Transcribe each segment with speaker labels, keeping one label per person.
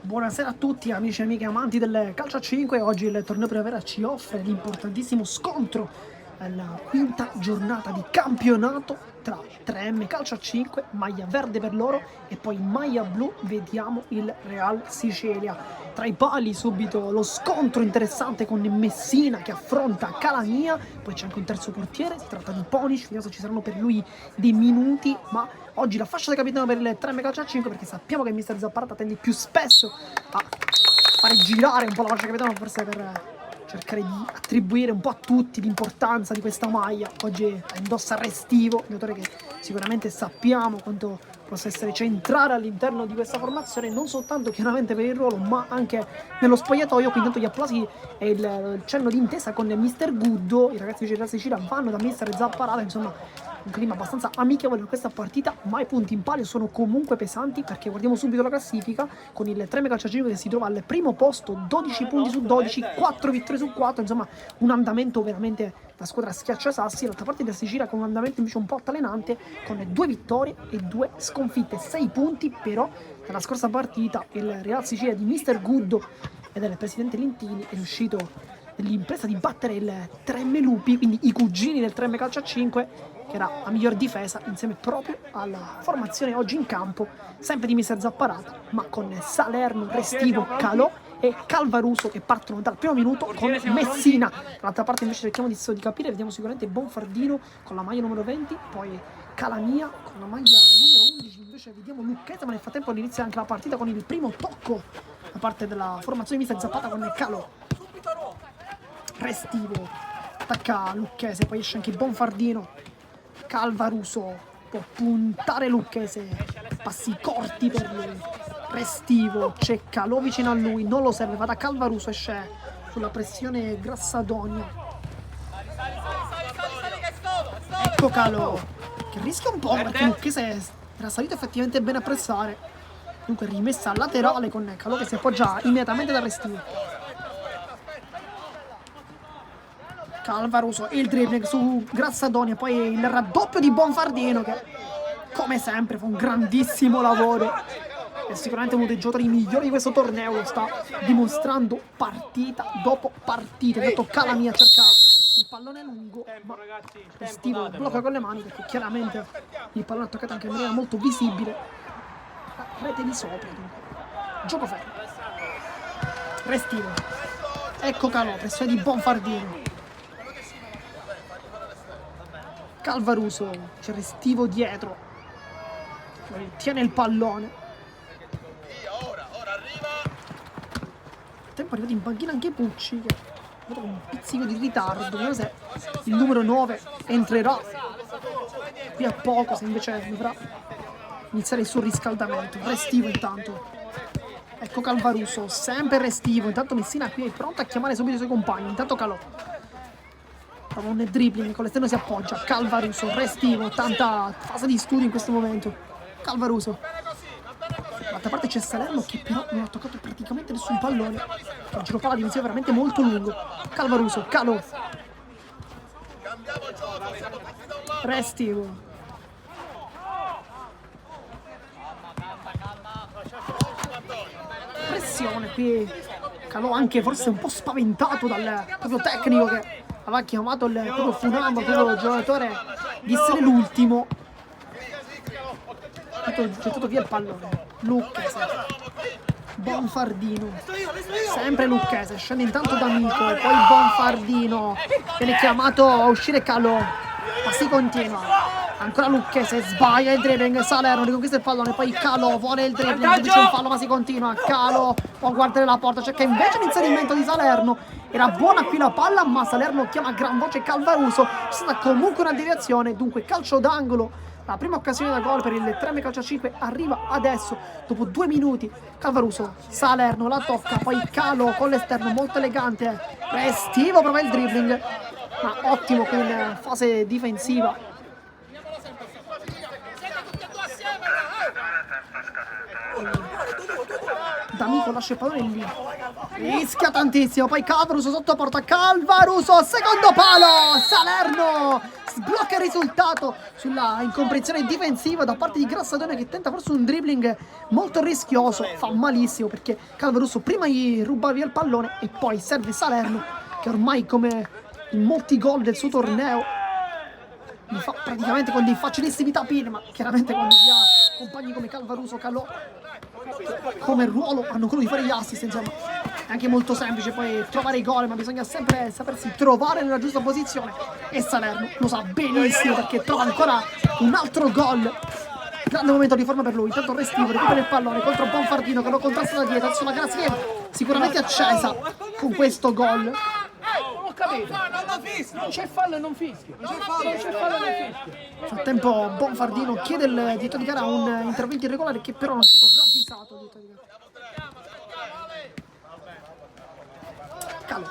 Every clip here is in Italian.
Speaker 1: Buonasera a tutti amici e amiche amanti del calcio a 5. Oggi il torneo primavera ci offre l'importantissimo scontro alla quinta giornata di campionato tra 3M calcio a 5, maglia verde per loro, e poi maglia blu vediamo il Real Sicilia. Tra i pali subito lo scontro interessante con Messina che affronta Calamia, poi c'è anche un terzo portiere, si tratta di Ponic, vediamo se ci saranno per lui dei minuti, ma oggi la fascia da capitano per il 3M calcio a 5 perché sappiamo che mister Zapparata tende più spesso a fare girare un po' la fascia da capitano, forse per cercare di attribuire un po' a tutti l'importanza di questa maglia. Oggi indossa Restivo, un giocatore che sicuramente sappiamo quanto possa essere centrale all'interno di questa formazione, non soltanto chiaramente per il ruolo ma anche nello spogliatoio. Quindi intanto gli applausi e il cenno di intesa con mister Guddo. I ragazzi di Real Sicilia vanno da mister Zapparata, insomma un clima abbastanza amichevole per questa partita, ma i punti in palio sono comunque pesanti perché guardiamo subito la classifica con il 3M calcio a 5 che si trova al primo posto, 12 punti su 12, 4 vittorie su 4, insomma un andamento veramente da squadra schiacciasassi. L'altra parte della Sicilia con un andamento invece un po' altalenante con 2 vittorie e 2 sconfitte, 6 punti però. Nella scorsa partita il Real Sicilia di mister Guddo e del presidente Lentini è riuscito nell'impresa di battere il 3M Lupi, quindi i cugini del 3M calcio a 5, che era la miglior difesa, insieme proprio alla formazione oggi in campo, sempre di mister Zapparata, ma con Salerno, Restivo, Calò e Calvaruso che partono dal primo minuto con Messina. Dall'altra parte invece cerchiamo di capire, vediamo sicuramente Bonfardino con la maglia numero 20, poi Calamia con la maglia numero 11, invece vediamo Lucchese, ma nel frattempo inizia anche la partita con il primo tocco da parte della formazione di mister Zapparata con Calò. Restivo attacca Lucchese, poi esce anche Bonfardino. Calvaruso può puntare Lucchese, passi corti per lui. Restivo, c'è Calò vicino a lui, non lo serve, va da Calvaruso, esce sulla pressione Grassadonia. Ecco Calò, che rischia un po' perché Lucchese era salito effettivamente bene a pressare. Dunque rimessa laterale con Calò che si appoggia immediatamente da Restivo. Calvaruso e il dribbling su Grassadonia, poi il raddoppio di Bonfardino che come sempre fa un grandissimo lavoro, è sicuramente uno dei giocatori migliori di questo torneo, lo sta dimostrando partita dopo partita. Detto Calamia cerca il pallone lungo, ma Restivo blocca con le mani perché chiaramente il pallone è attaccato anche in maniera molto visibile. Rete di sopra, dunque. Gioco fermo. Restivo, ecco Calò, pressione di Bonfardino. Calvaruso, c'è Restivo dietro, tiene il pallone. Nel tempo è arrivato in panchina anche Pucci, che è con un pizzico di ritardo. Vediamo se il numero 9 entrerà qui a poco, se invece dovrà iniziare il suo riscaldamento. Restivo intanto, ecco Calvaruso, sempre Restivo. Intanto Messina qui è pronto a chiamare subito i suoi compagni. Intanto Calò prova un dribbling, con l'esterno si appoggia. Calvaruso, Restivo, tanta fase di studio in questo momento. Calvaruso, dall'altra parte c'è Salerno che però non ha toccato praticamente nessun pallone. Il giro palla difensivo veramente molto lungo. Calvaruso, Calò, Restivo, pressione qui. Calò anche forse un po' spaventato dal proprio tecnico che aveva chiamato il proprio Funamba, proprio il giocatore, di essere l'ultimo. Gettato via il pallone. Lucchese, Bonfardino, sempre Lucchese, scende intanto D'Amico, poi Bonfardino, viene chiamato a uscire Calò, ma si continua. Ancora Lucchese, sbaglia il dribbling, Salerno riconquista il pallone, poi Calò vuole il dribbling, c'è un fallo ma si continua. Calò può guardare la porta, cerca invece l'inserimento di Salerno. Era buona qui la palla, ma Salerno chiama a gran voce Calvaruso. C'è stata comunque una deviazione, dunque calcio d'angolo. La prima occasione da gol per il 3M calcio a 5 arriva adesso, dopo 2 minuti. Calvaruso, Salerno la tocca, poi Calò con l'esterno molto elegante. Restivo prova il dribbling, ma ottimo qui in fase difensiva. D'Amico lascia il pallone lì. Rischia tantissimo. Poi Calvaruso sotto porta. Calvaruso, secondo palo. Salerno sblocca il risultato sulla incomprensione difensiva da parte di Grassadone, che tenta forse un dribbling molto rischioso. Fa malissimo perché Calvaruso prima gli ruba via il pallone e poi serve Salerno, che ormai, come in molti gol del suo torneo, li fa praticamente con dei facilissimi tapini, ma chiaramente quando si ha compagni come Calvaruso, Calò, come ruolo hanno quello di fare gli assist, insomma è anche molto semplice poi trovare i gol, ma bisogna sempre sapersi trovare nella giusta posizione, e Salerno lo sa benissimo perché trova ancora un altro gol. Grande momento di forma per lui. Intanto Restivo recupera il pallone contro Bonfardino, che lo contrasta da dietro. Adesso la Graziella sicuramente accesa con questo gol.
Speaker 2: Non ho capito. Non c'è fallo e non fischio. Non c'è fallo e non fischio.
Speaker 1: Nel frattempo Bonfardino chiede il dietro di gara un intervento irregolare, che però non è stato ravvisato. Dietro di gara. Calo.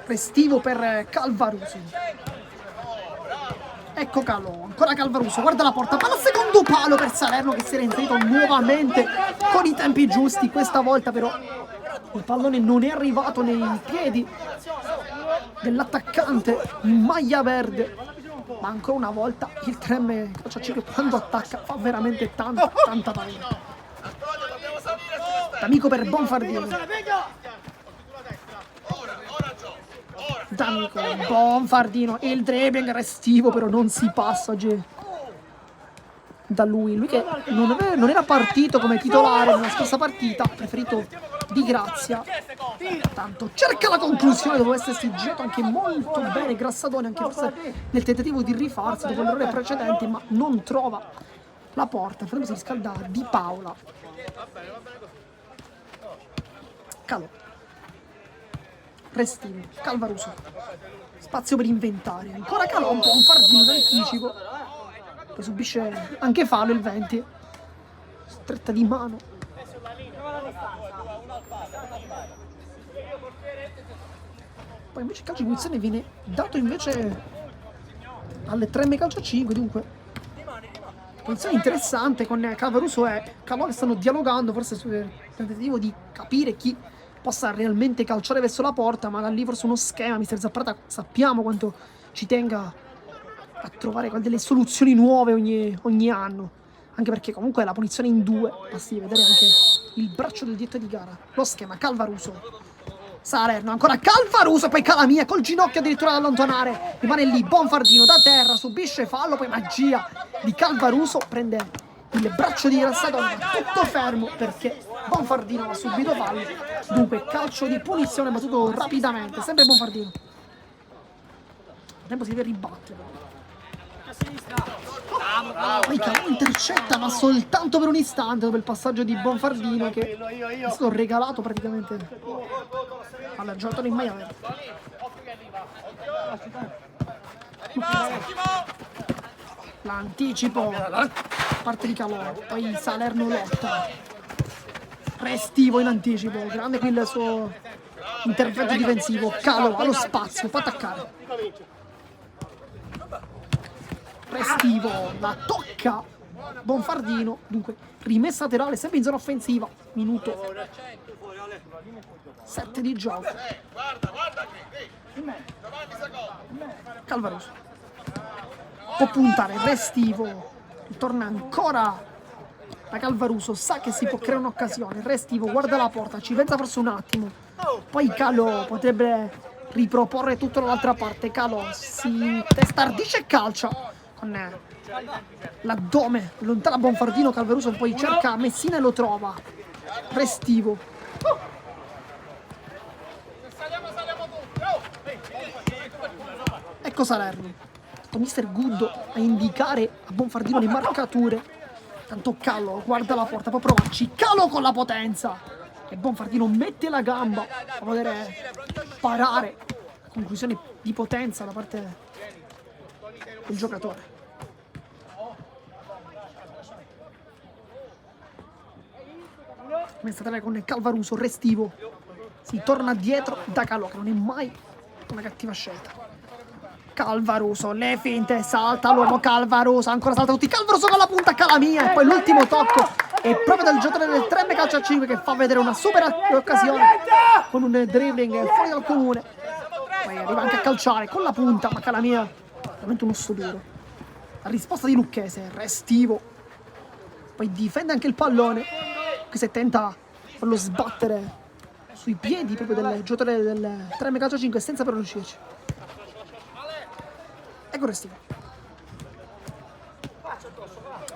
Speaker 1: Restivo per Calvaruso. Ecco Calò, ancora Calvaruso, guarda la porta, palla al secondo palo per Salerno, che si era inserito nuovamente con i tempi giusti. Questa volta però il pallone non è arrivato nei piedi dell'attaccante in maglia verde, ma ancora una volta il 3M Calcio 5 quando attacca fa veramente tanta paura. D'Amico per Bonfardino. D'Amico, Bonfardino, il dribbling Restivo però non si passa oggi da lui che non era partito come titolare nella scorsa partita, ha preferito Di Grazia. Tanto cerca la conclusione dopo essersi girato anche molto bene Grassadone, anche forse nel tentativo di rifarsi dopo l'errore precedente, ma non trova la porta. Infatti si riscalda Di Paola. Calò, Restivo, Calvaruso, spazio per inventare, ancora Calò, un po' un fardino d'anticipo, poi subisce anche fallo il 20, stretta di mano. Poi invece il calcio di punizione viene dato invece alle 3M Calcio 5, dunque posizione interessante con Calvaruso e Calò che stanno dialogando, forse sul tentativo di capire chi possa realmente calciare verso la porta, ma da lì forse uno schema. Mister Zapprata sappiamo quanto ci tenga a trovare delle soluzioni nuove ogni anno, anche perché comunque la punizione in due, basti vedere anche il braccio del dietro di gara. Lo schema Calvaruso, Salerno, ancora Calvaruso, poi Calamia col ginocchio addirittura da allontanare, rimane lì Bonfardino da terra, subisce fallo, poi magia di Calvaruso, prende il braccio di Grassadone, ma tutto fermo perché Bonfardino ha subito fallo. Dunque calcio di punizione battuto rapidamente, sempre Bonfardino. Il tempo si deve ribattere. Poi Calò intercetta, ma soltanto per un istante dopo il passaggio di Bonfardino, che è stato regalato praticamente al giocatore in maglia verde. L'anticipo parte di Calò, poi Salerno lotta, Restivo in anticipo, grande qui il suo intervento difensivo. Calò allo spazio, fa attaccare. Restivo la tocca Bonfardino, dunque rimessa laterale sempre in zona offensiva, minuto 7 di gioco. Calvaruso può puntare, Restivo torna ancora da Calvaruso, sa che si può creare un'occasione. Restivo guarda la porta, ci pensa forse un attimo, poi Calò potrebbe riproporre tutto dall'altra parte. Calò si testardisce e calcia con l'addome, lontana Bonfardino. Calvaruso poi cerca Messina e lo trova. Restivo, ecco Salerno, con mister Guddo a indicare a Bonfardino le marcature. Tanto Calò guarda la porta, può provarci. Calò con la potenza e Bonfardino mette la gamba a poter parare. Conclusione di potenza da parte del giocatore. Messa tale con Calvaruso, Restivo si torna dietro da Calò, che non è mai una cattiva scelta. Calvaruso, le finte, salta l'uomo Calvaruso, ancora salta tutti, Calvaruso con la punta Calamia e poi l'ultimo tocco è proprio del giocatore del 3M calcio a 5 che fa vedere una super occasione con un dribbling fuori dal comune. Poi arriva anche a calciare con la punta, ma Calamia veramente un osso duro. La risposta di Lucchese, restivo, poi difende anche il pallone, che se tenta farlo sbattere sui piedi proprio del giocatore del 3M calcio a 5 senza però riuscirci. Ecco restivo.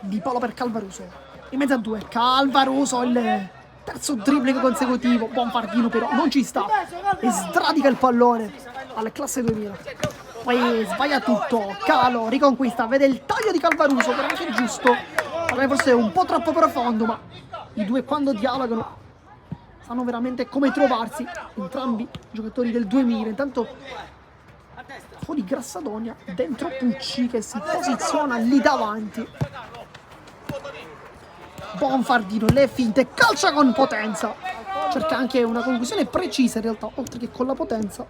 Speaker 1: Di Paolo per Calvaruso. In mezzo a due. Calvaruso, il terzo dribbling consecutivo. Bonfardino però non ci sta. E sradica il pallone alla classe 2000. Poi sbaglia tutto. Calo riconquista. Vede il taglio di Calvaruso, però anche giusto. Forse è un po' troppo profondo, ma i due quando dialogano sanno veramente come trovarsi. Entrambi giocatori del 2000. Intanto fuori Grassadonia, dentro Pucci che si posiziona lì davanti. Bonfardino, le finte, calcia con potenza. Cerca anche una conclusione precisa in realtà, oltre che con la potenza.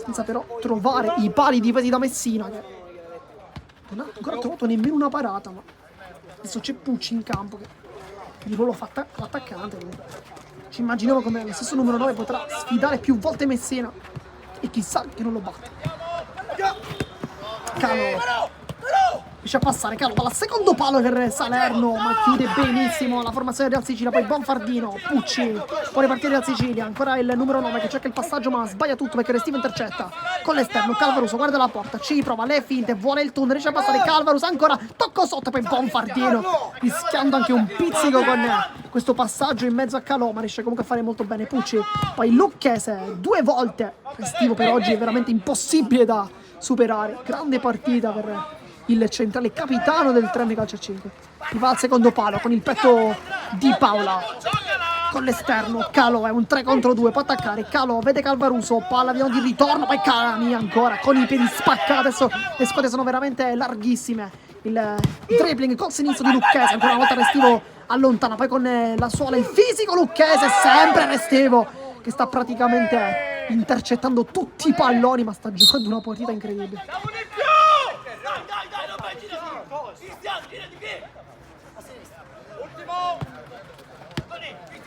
Speaker 1: Senza però trovare i pali difesi da Messina, che non ha ancora trovato nemmeno una parata. Ma adesso c'è Pucci in campo che di ruolo fa l'attaccante. Ci immaginiamo come lo stesso numero 9 potrà sfidare più volte Messina. E chissà che non lo batte. Calo riesce a passare, Calo va al secondo palo per Salerno, ma chiude benissimo la formazione del Sicilia. Poi Bonfardino, Pucci, può ripartire dal Sicilia, ancora il numero 9 che cerca il passaggio ma sbaglia tutto perché Restivo intercetta con l'esterno. Calvaruso guarda la porta, ci prova, le finte, vuole il tunnel, riesce a passare Calvaruso, ancora tocco sotto, poi Bonfardino rischiando anche un pizzico con questo passaggio in mezzo a Calò, ma riesce comunque a fare molto bene Pucci. Poi Lucchese, 2 volte, Restivo per oggi è veramente impossibile da superare. Grande partita per il centrale capitano del 3M calcio a 5. Ti va al secondo palo con il petto di Paola, con l'esterno. Calo è un 3 contro 2, può attaccare. Calo vede Calvaruso, palla di ritorno, poi Calami ancora con i piedi spaccati. Adesso le squadre sono veramente larghissime. Il dribbling col sinistro di Lucchese, ancora una volta Restivo allontana, poi con la suola il fisico Lucchese, sempre Restivo che sta praticamente intercettando tutti i palloni, ma sta giocando una partita incredibile.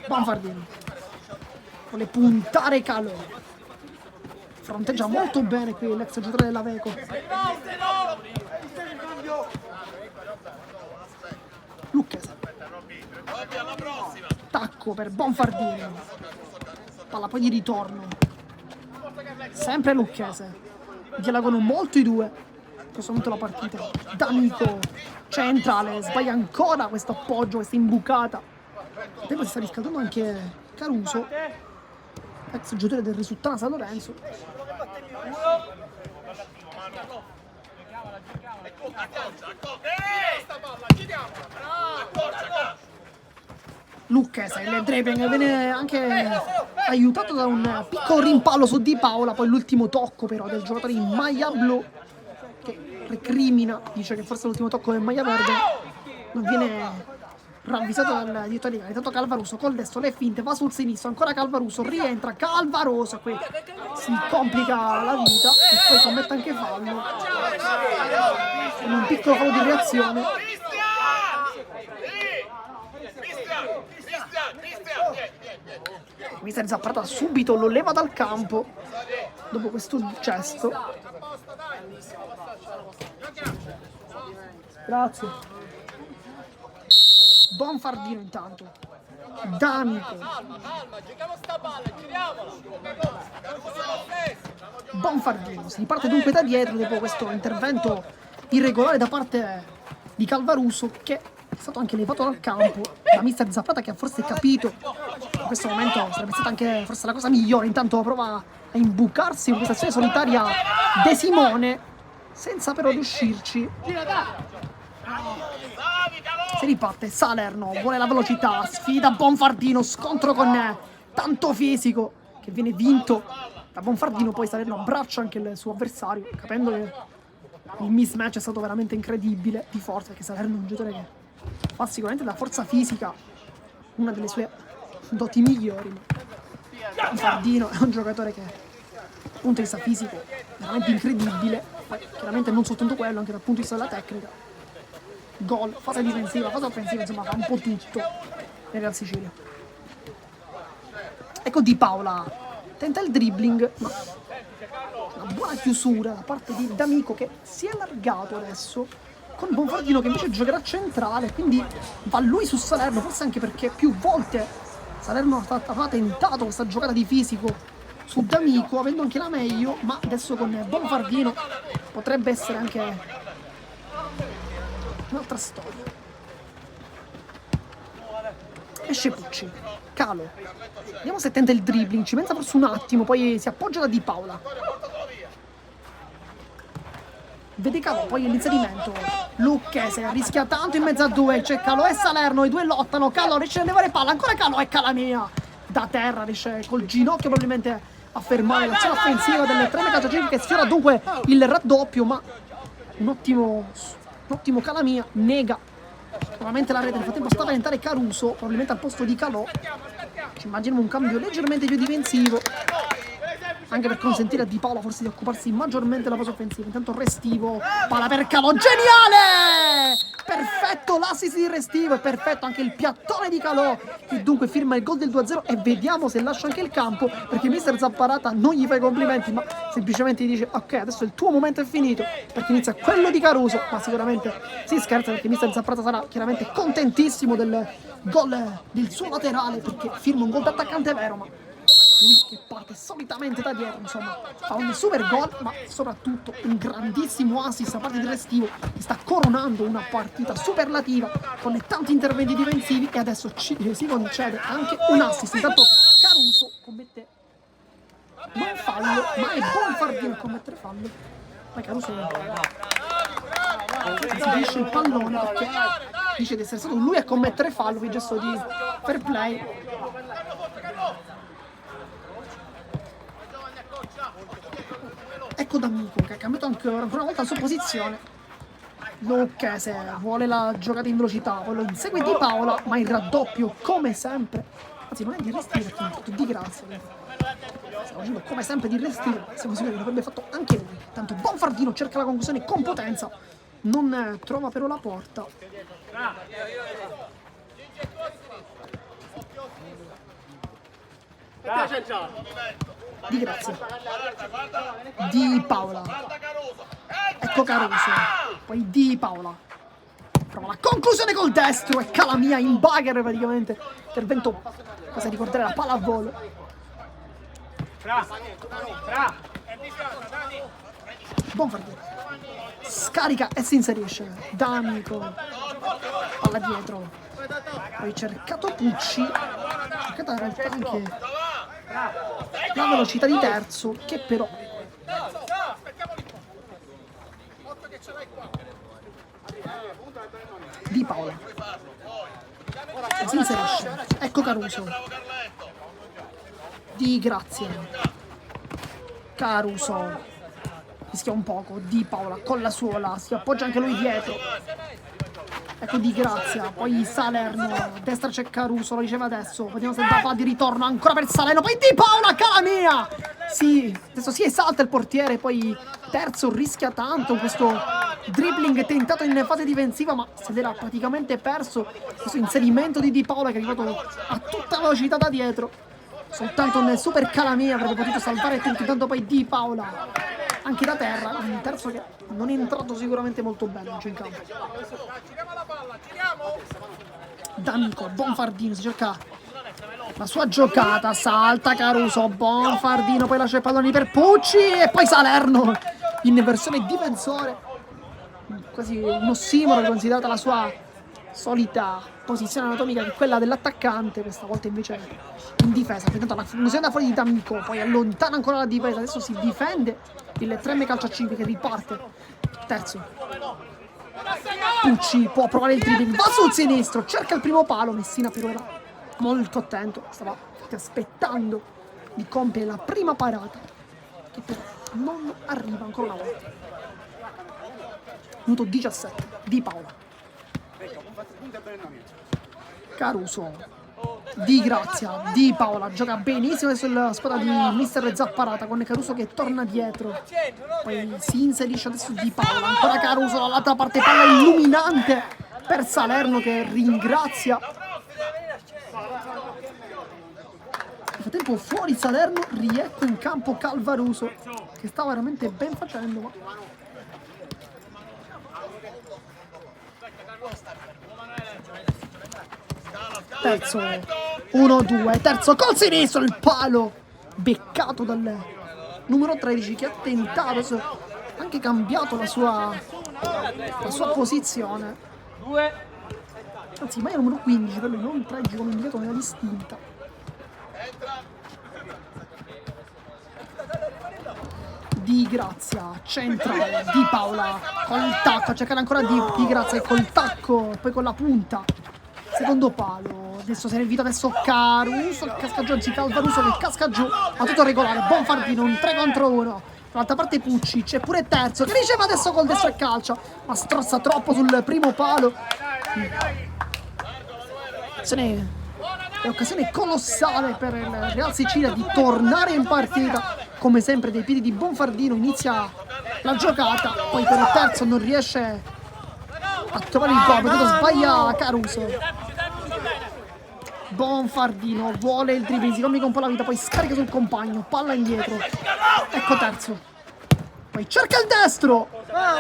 Speaker 1: Bonfardino vuole puntare Calo, fronteggia molto bene qui l'ex giocatore dell'Aveco. Lucchese, tacco per Bonfardino, palla poi di ritorno, sempre Lucchese, dialogano molto i due in questo momento la partita. D'Amico centrale, sbaglia ancora questo appoggio, questa imbucata. A tempo si sta riscaldando anche Caruso, ex giocatore del Resultana San Lorenzo. Lucchese, il dribbling viene anche aiutato da un piccolo rimpallo su Di Paola, poi l'ultimo tocco però del giocatore in maglia blu che recrimina, dice che forse l'ultimo tocco del maglia verde non viene ravvisato dal dietro di gara. Intanto Calvaruso col destro, le finte, va sul sinistro, ancora Calvaruso, rientra Calvaruso, qui si complica la vita e poi commette anche fallo con un piccolo fallo di reazione. Mister Zapprata subito lo leva dal campo dopo questo gesto. Grazie. Bonfardino intanto, D'Amico, Bonfardino, si riparte dunque da dietro dopo questo intervento irregolare da parte di Calvaruso, che è stato anche levato dal campo da mister Zapprata, che ha forse capito in questo momento sarebbe stata anche forse la cosa migliore. Intanto prova a imbucarsi in questa azione solitaria De Simone senza però riuscirci. Si riparte Salerno, vuole la velocità, sfida Bonfardino, scontro con tanto fisico che viene vinto da Bonfardino. Poi Salerno abbraccia anche il suo avversario, capendo che il mismatch è stato veramente incredibile di forza, perché Salerno è un giocatore che fa sicuramente la forza fisica una delle sue doti migliori. Bonfardino è un giocatore che punto di vista fisico veramente incredibile, poi chiaramente non soltanto quello, anche dal punto di vista della tecnica. Gol, fase difensiva, fase offensiva, insomma fa un po' tutto nel Real Sicilia. Ecco Di Paola, tenta il dribbling, ma una buona chiusura da parte di D'Amico che si è allargato adesso, con Bonfardino che invece giocherà centrale, quindi va lui su Salerno, forse anche perché più volte Salerno aveva tentato questa giocata di fisico su D'Amico, avendo anche la meglio, ma adesso con Bonfardino potrebbe essere anche un'altra storia. Esce Pucci, Calo, vediamo se tenta il dribbling, ci pensa forse un attimo, poi si appoggia da Di Paola. Vede Calò, poi l'inserimento, Lucchese rischia tanto in mezzo a due, c'è Calò e Salerno, i due lottano, Calò riesce a levare palla, ancora Calò e Calamia da terra, riesce col ginocchio probabilmente a fermare l'azione offensiva delle Treme Calciacinque che sfiora dunque il raddoppio, ma un ottimo Calamia nega probabilmente la rete. Nel frattempo sta per entrare Caruso, probabilmente al posto di Calò, ci immaginiamo un cambio leggermente più difensivo, anche per consentire a Di Paola forse di occuparsi maggiormente della fase offensiva. Intanto Restivo, palla per Calò, geniale! Perfetto l'assist di Restivo e perfetto anche il piattone di Calò, che dunque firma il gol del 2-0 e vediamo se lascia anche il campo, perché mister Zapparata non gli fa i complimenti, ma semplicemente gli dice ok, adesso il tuo momento è finito, perché inizia quello di Caruso, ma sicuramente si scherza perché mister Zapparata sarà chiaramente contentissimo del gol del suo laterale, perché firma un gol d'attaccante vero, ma lui che parte solitamente da dietro, insomma, fa un super gol, ma soprattutto un grandissimo assist da parte di Restivo, che sta coronando una partita superlativa con tanti interventi difensivi e adesso si concede anche un assist. Intanto Caruso commette non fallo, ma è Bonfardino a commettere fallo. Poi Caruso esibisce il pallone perché dice di essere stato lui a commettere fallo, quindi gesto di fair play. Ecco D'Amico che ha cambiato ancora una volta la sua posizione. Lucchese vuole la giocata in velocità, poi lo insegue Di Paola, ma il raddoppio come sempre, anzi non è di Restivo perché è un fatto di grazia, stiamo dicendo come sempre di Restivo, siamo sicuri che l'avrebbe fatto anche lui. Tanto Bonfardino cerca la conclusione con potenza, non trova però la porta. Di grazia. Di Paola. Ecco Caruso. Poi Di Paola. Prova la conclusione col destro e Calamia in bagger praticamente. Intervento quasi ricordare la palla a volo. Bonfardino. Scarica e si inserisce. D'Amico. Palla dietro. Poi cercato Pucci. Cercata in realtà anche la velocità di terzo, che però Di Paola si inserisce. Ecco Caruso. Di grazia. Caruso rischia un poco. Di Paola con la suola, si appoggia anche lui dietro. Ecco Di grazia, poi Salerno, a destra c'è Caruso, lo diceva adesso, vediamo se da fa di ritorno ancora per Salerno, poi Di Paola, Calamia! Sì, adesso si esalta il portiere, poi terzo rischia tanto questo dribbling tentato in fase difensiva, ma se l'era praticamente perso questo inserimento di Paola che è arrivato a tutta velocità da dietro. Soltanto nel super Calamia avrebbe potuto salvare tutto, intanto poi Di Paola anche da terra, un terzo che non è entrato sicuramente molto bene oggi in campo. D'Amico, Bonfardino, si cerca la sua giocata, salta Caruso, Bonfardino, poi lascia i palloni per Pucci e poi Salerno in versione difensore, quasi un ossimoro considerata la sua solita posizione anatomica che è quella dell'attaccante, questa volta invece in difesa. Intanto la funzione da fuori di D'Amico, poi allontana ancora la difesa, adesso si difende il Treme Calciacinque che riparte. Terzo. Pucci può provare il dribbling, va sul sinistro, cerca il primo palo, Messina però era molto attento, stava aspettando di compiere la prima parata, che però non arriva ancora una volta. Minuto 17, Di Paola. Caruso Di Grazia, Di Paola gioca benissimo adesso la squadra di mister Zapparata con Caruso che torna dietro, poi si inserisce adesso Di Paola, ancora Caruso dall'altra parte, palla illuminante per Salerno che ringrazia. Nel frattempo fuori Salerno, riecco in campo Calvaruso che sta veramente ben facendo, ma... terzo 1-2, terzo col sinistro, il palo beccato dal numero 13 che ha tentato, ha anche cambiato la sua posizione, anzi ma è numero 15 per lui, non 13 come indicato nella distinta. Di Grazia, centrale, Di Paola col tacco, a cercare ancora Di Grazia col tacco, poi con la punta, secondo palo, adesso servito adesso Caruso, il casca giù, anzi Calvaruso che casca giù, ma tutto regolare, Bonfardino, un 3 contro 1, dall'altra parte Pucci, c'è pure terzo, che riceve adesso col destro e calcia, ma strozza troppo sul primo palo, è occasione colossale per il Real Sicilia di tornare in partita, come sempre dei piedi di Bonfardino inizia la giocata, poi per il terzo non riesce a trovare il gol, vedo sbaglia Caruso. Bonfardino vuole il dribbling, si complica un po' la vita, poi scarica sul compagno, palla indietro, ecco terzo, poi cerca il destro,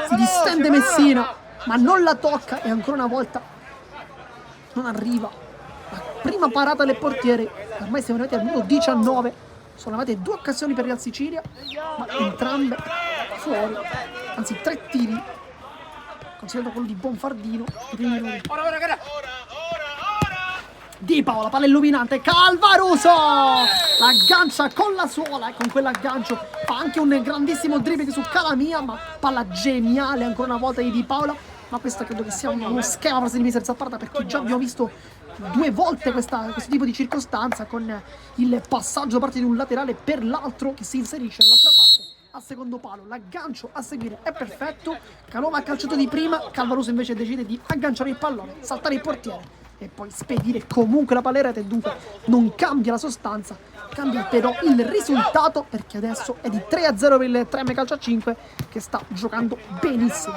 Speaker 1: si distende Messina ma non la tocca e ancora una volta non arriva la prima parata del portiere. Ormai siamo arrivati al minuto 19, sono arrivate 2 occasioni per Real Sicilia ma entrambe fuori, anzi 3 tiri considerato quello di Bonfardino. Di Paola, palla illuminante, Calvaruso l'aggancia con la suola e con quell'aggancio fa anche un grandissimo dribbling su Calamia, ma palla geniale ancora una volta di Paola. Ma questo credo che sia uno schema forse di mister Zapparata, perché già abbiamo visto 2 volte questo tipo di circostanza con il passaggio da parte di un laterale per l'altro che si inserisce dall'altra parte al secondo palo. L'aggancio a seguire è perfetto, Calova ha calciato di prima, Calvaruso invece decide di agganciare il pallone, saltare il portiere e poi spedire comunque la palla in rete, e dunque non cambia la sostanza, cambia però il risultato, perché adesso è di 3-0 per il 3M Calcio a 5 che sta giocando benissimo.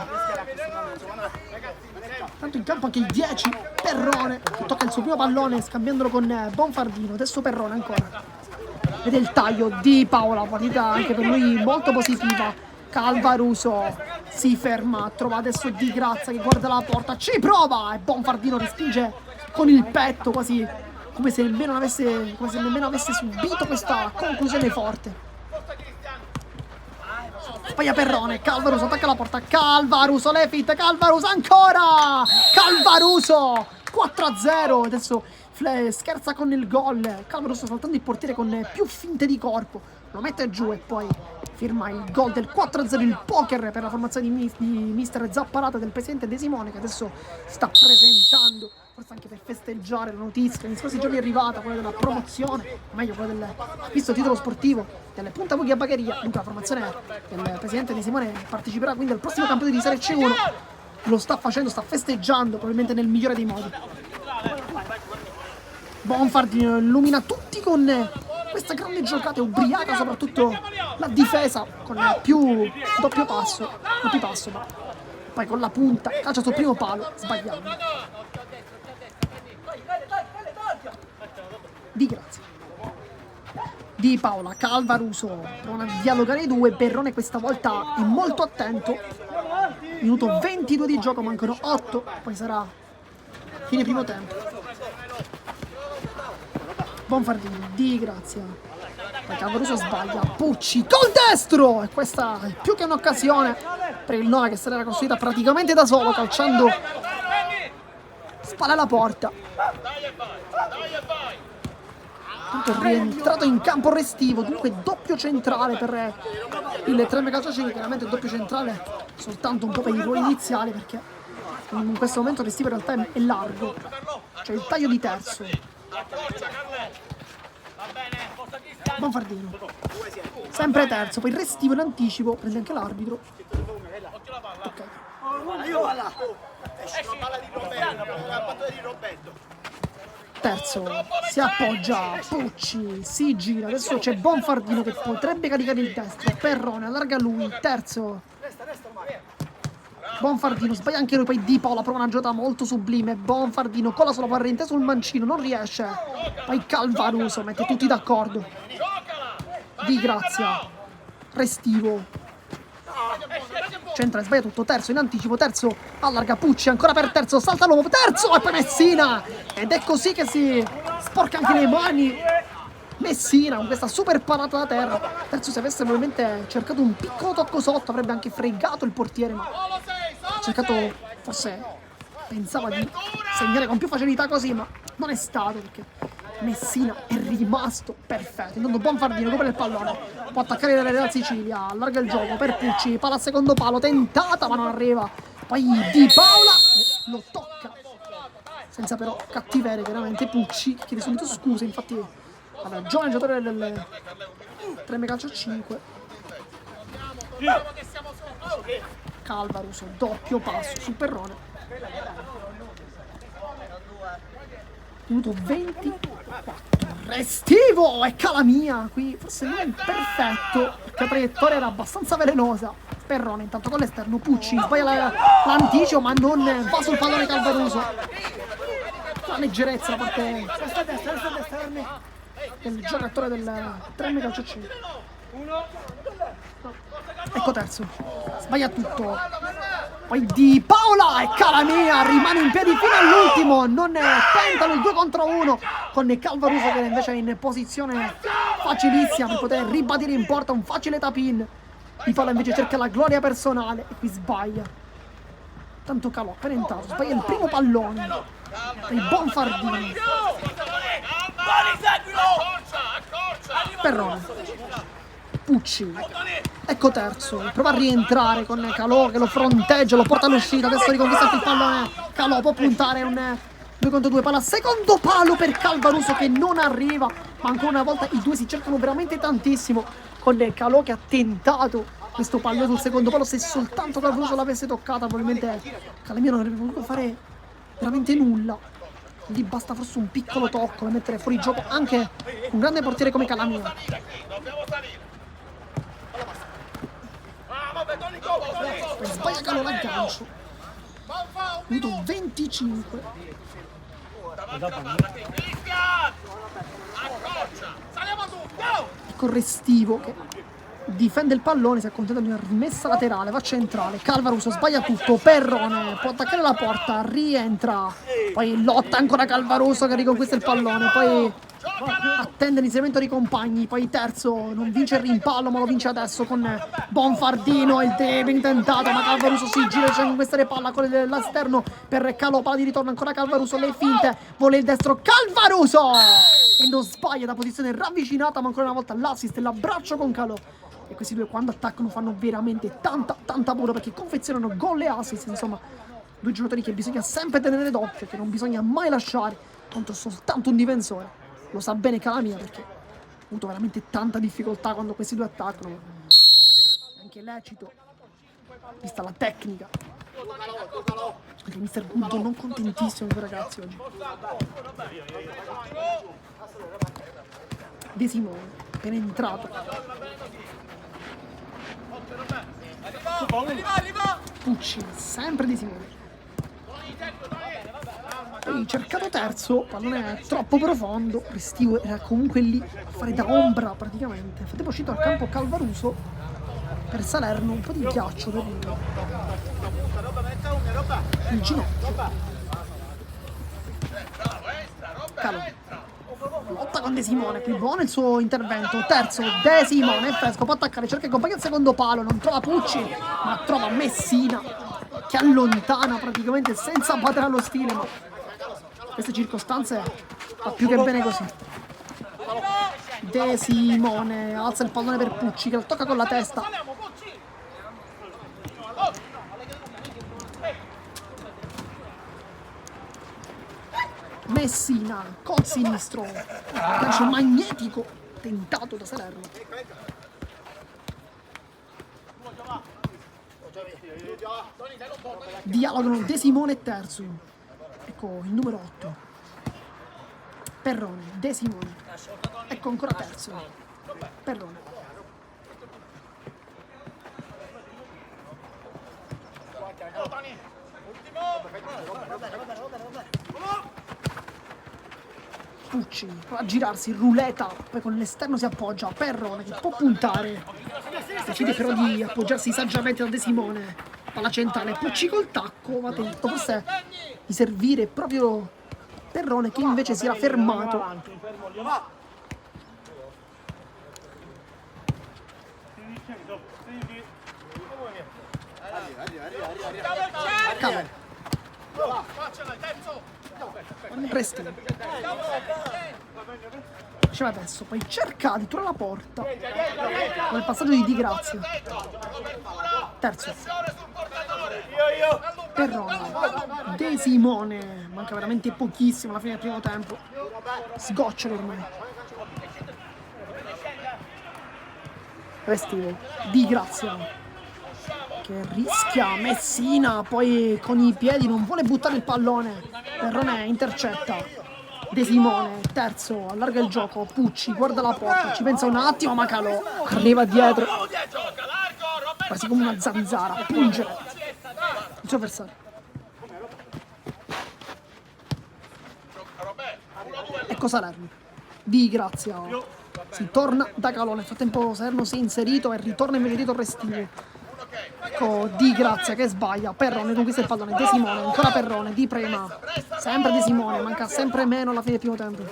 Speaker 1: Tanto in campo anche il 10 Perrone che tocca il suo primo pallone scambiandolo con Bonfardino, adesso Perrone ancora, ed è il taglio di Paola, partita anche per lui molto positiva. Calvaruso si ferma, trova adesso Di Grazia che guarda la porta, ci prova e Bonfardino respinge con il petto, quasi come se nemmeno avesse subito questa conclusione forte. Sbaglia Perrone, Calvaruso attacca la porta, Calvaruso, Lefit, Calvaruso ancora, Calvaruso 4-0, adesso scherza con il gol, Calvaruso saltando il portiere con più finte di corpo, lo mette giù e poi firma il gol del 4-0, il poker per la formazione di mister Zapparata, del presidente De Simone, che adesso sta presentando, forse anche per festeggiare la notizia che negli scorsi giorni è arrivata, quella della promozione, o meglio quella dell'acquisto titolo sportivo delle Punta Puglia Bagheria. Dunque la formazione del presidente De Simone parteciperà quindi al prossimo campionato di Serie C1, lo sta facendo, sta festeggiando probabilmente nel migliore dei modi. Bonfardino illumina tutti con questa grande giocata, ubriaca soprattutto la difesa con più doppio passo, ma poi con la punta calcia sul primo palo sbagliando. Di Grazia, Di Paola, Calvaruso provano a dialogare i due, Perrone questa volta è molto attento, minuto 22 di gioco, mancano 8, poi sarà fine primo tempo. Bonfardino, Di Grazia, poi Calvaruso sbaglia, Pucci col destro, e questa è più che un'occasione per il Noa che se l'era costruita praticamente da solo, calciando spalla alla porta. Tanto è rientrato in campo restivo, dunque doppio centrale per il 3M Calcio 5, chiaramente doppio centrale soltanto un po' per i ruoli iniziali, perché in questo momento il restivo in realtà è largo, cioè il taglio di terzo. Bonfardino, sempre terzo, poi il restivo in anticipo, prende anche l'arbitro. Ok. Terzo, si appoggia, Pucci, si gira, adesso c'è Bonfardino che potrebbe caricare il destro, Perrone allarga lui, terzo, Bonfardino sbaglia anche lui, poi Di Paola prova una giocata molto sublime, Bonfardino colla sulla corrente sul mancino, non riesce, poi Calvaruso mette tutti d'accordo, Di Grazia, Restivo, centra e sbaglia tutto, terzo in anticipo, terzo allarga Pucci, ancora per terzo, salta l'uomo, terzo e poi Messina, ed è così che si sporca anche le mani Messina con questa super parata da terra. Terzo, se avesse probabilmente cercato un piccolo tocco sotto avrebbe anche fregato il portiere, ma ha cercato, forse pensava di segnare con più facilità così, ma non è stato, perché Messina è rimasto perfetto. Intanto Bonfardino copre il pallone, può attaccare dalla Sicilia, allarga il gioco per Pucci, palla al secondo palo, tentata ma non arriva, poi Di Paola lo tocca senza però cattiveria, veramente. Pucci chiede subito scuse, infatti vabbè, giovane giocatore del 3 calcio 5. Calvaruso, doppio passo su Perrone. Minuto 24. Restivo e Calamia. Qui forse non è perfetto, perché la traiettoria era abbastanza velenosa. Perrone intanto con l'esterno, Pucci sbaglia l'anticipo ma non va sul pallone Calvaruso. La leggerezza da parte del giocatore del 3 calcio 5. Ecco terzo, sbaglia tutto, poi Di Paola e Calamia rimane in piedi fino all'ultimo, non tentano il 2 contro 1 con Calvaruso che invece è in posizione facilissima per poter ribadire in porta un facile tap-in. Di Paola invece cerca la gloria personale e qui sbaglia. Tanto Calò appena entrato, sbaglia il primo pallone dei Bonfardini. Perrone, Pucci, ecco terzo, prova a rientrare con Calò che lo fronteggia, lo porta all'uscita, adesso riconquista anche il pallone, Calò può puntare un 2 contro 2, palla secondo palo per Calvaruso che non arriva, ma ancora una volta i due si cercano veramente tantissimo, con Calò che ha tentato questo pallone sul secondo palo, se soltanto Calvaruso l'avesse toccata probabilmente Calamia non avrebbe potuto fare veramente nulla. Lì basta forse un piccolo tocco per mettere fuori gioco anche un grande portiere come Calamia. Sbaglia Calò l'aggancio. Minuto 25. Ecco Restivo che difende il pallone, si accontenta di una rimessa laterale, va centrale, Calvaruso sbaglia tutto, Perrone può attaccare la porta, rientra, poi lotta ancora Calvaruso che riconquista il pallone, poi attende l'inserimento dei compagni, poi terzo non vince il rimpallo ma lo vince adesso con Bonfardino, il dribbling tentato ma Calvaruso si gira e cerca di conquistare palla con l'esterno per Calò, palla di ritorno ancora Calvaruso, le finte, vuole il destro Calvaruso e non sbaglia da posizione ravvicinata, ma ancora una volta l'assist e l'abbraccio con Calò. E questi due quando attaccano fanno veramente tanta paura, perché confezionano gol e assist, insomma due giocatori che bisogna sempre tenere d'occhio, che non bisogna mai lasciare contro soltanto un difensore. Lo sa bene Calamia perché ha avuto veramente tanta difficoltà quando questi due attaccano, è anche lecito vista la tecnica. Anche Mr. Good non contentissimo con i ragazzi oggi. De Simone appena entrato, Pucci sempre De Simone, poi cercato terzo, pallone troppo profondo, Restivo era comunque lì a fare da ombra praticamente. Infatti è uscito al campo Calvaruso per Salerno, un po' di ghiaccio per il ginocchio. Calò lotta con De Simone, qui buono il suo intervento, terzo De Simone, è fresco, può attaccare, cerca il compagno al secondo palo, non trova Pucci ma trova Messina che allontana praticamente senza battere allo stile, ma in queste circostanze va più che bene così. De Simone alza il pallone per Pucci che lo tocca con la testa. Messina col sinistro, calcio magnetico tentato da Salerno. Dialogano De Simone e terzo, ecco il numero 8. Perrone, De Simone. Ecco ancora terzo. Perrone. Pucci va a girarsi, ruleta, poi con l'esterno si appoggia. Perrone che può puntare. Decide però di appoggiarsi saggiamente da De Simone. Palla centrale, Pucci col tacco, va tentato forse di servire proprio Perrone che invece si era fermato. Cavolo. Prestino. Faceva adesso, poi cerca addirittura la porta. Con il passaggio di Grazia. Terzo. Perrone. De Simone. Manca veramente pochissimo alla fine del primo tempo. Sgoccioli ormai. Restivo. Di Grazia. Che rischia Messina, poi con i piedi non vuole buttare il pallone. Perrone intercetta. De Simone, terzo, allarga il gioco. Pucci, guarda la porta, ci pensa un attimo, ma Calò arriva dietro. Quasi come una zanzara, pungere il suo avversario. Ecco Salerno. Di Grazia. Si torna da Calò. Nel frattempo Salerno si è inserito e ritorna invece dietro Restini. Ecco Di Grazia che sbaglia. Perrone conquista il pallone. De Simone, ancora Perrone. Di Prima, sempre De Simone. Manca sempre meno alla fine del primo tempo.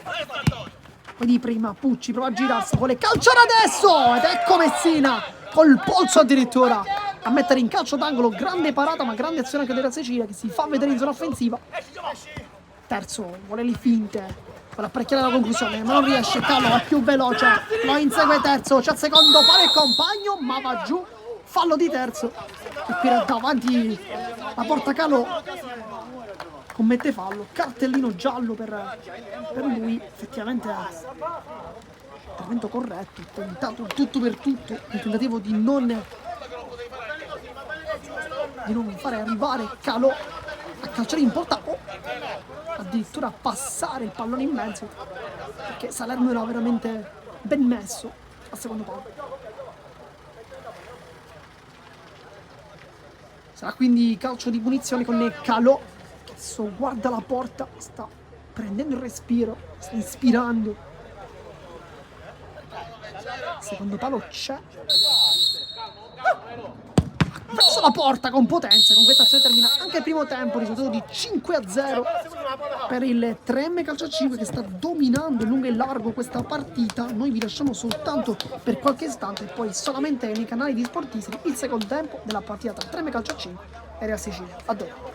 Speaker 1: Poi Di Prima, Pucci prova a girarsi, vuole calciare adesso ed ecco Messina col polso addirittura a mettere in calcio d'angolo. Grande parata, ma grande azione anche della Sicilia che si fa vedere in zona offensiva. Terzo, vuole le finte, vuole apparecchiare la conclusione, ma non riesce. Calò è più veloce, lo insegue terzo, c'è il secondo palo e compagno, ma va giù. Fallo di terzo. E qui davanti la porta Calò commette fallo, cartellino giallo per lui. Effettivamente intervento corretto, tentato il tutto per tutto, il tentativo di non fare arrivare Calò a calciare in porta o addirittura passare il pallone in mezzo, perché Salerno era veramente ben messo al secondo palo. Sarà quindi calcio di punizione con Calò che adesso guarda la porta, sta prendendo il respiro, sta ispirando. Secondo palo c'è. Verso la porta con potenza. Con questa azione termina anche il primo tempo. Risultato di 5-0 per il 3M Calcio 5 che sta dominando in lungo e largo questa partita. Noi vi lasciamo soltanto per qualche istante e poi solamente nei canali di Sportissimi il secondo tempo della partita tra 3M Calcio 5 e Real Sicilia. A dopo.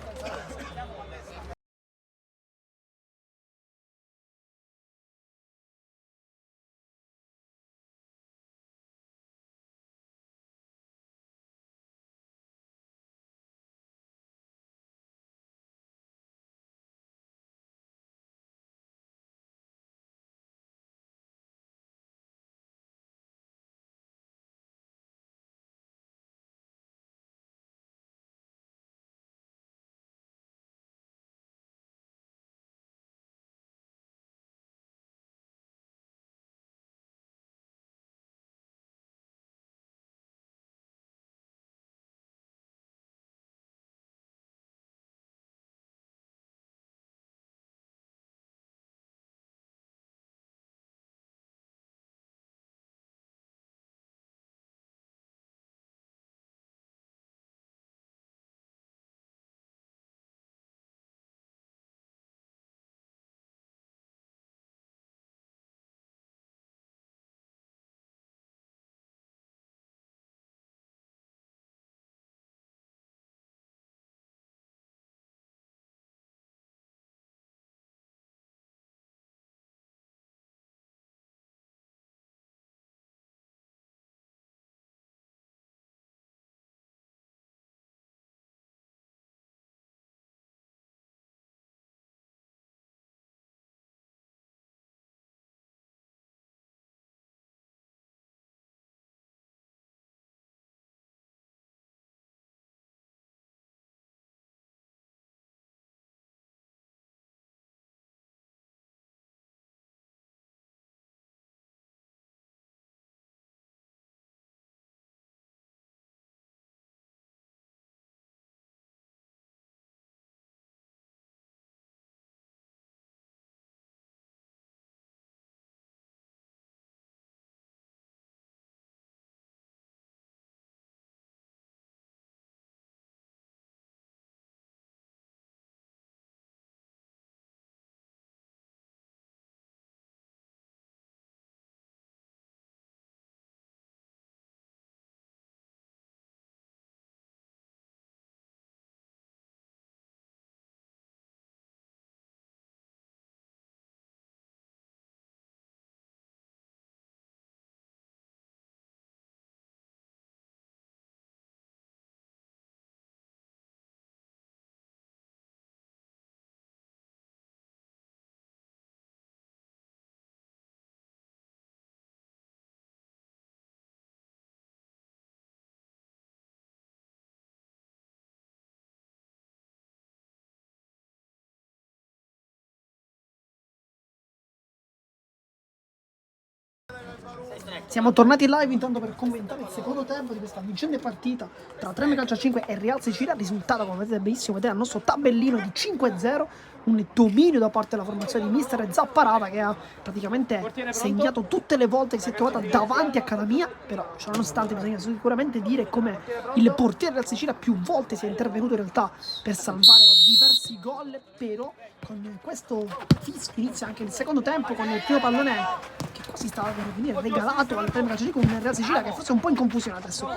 Speaker 1: Siamo tornati live intanto per commentare il secondo tempo di questa vincente partita tra 3M Calcio a 5 e Real Sicilia. Risultato, come vedete benissimo, vedete al nostro tabellino di 5-0, un dominio da parte della formazione di mister Zapparata, che ha praticamente segnato tutte le volte che si è trovata davanti a casa mia. Però ciononostante bisogna sicuramente dire come il portiere del Sicilia più volte sia intervenuto in realtà per salvare diversi gol. Però con questo fischio inizia anche il secondo tempo, con il primo pallone che quasi stava per venire regalato al 3M Calcio a 5 con Real Sicilia, che forse è un po' in confusione adesso.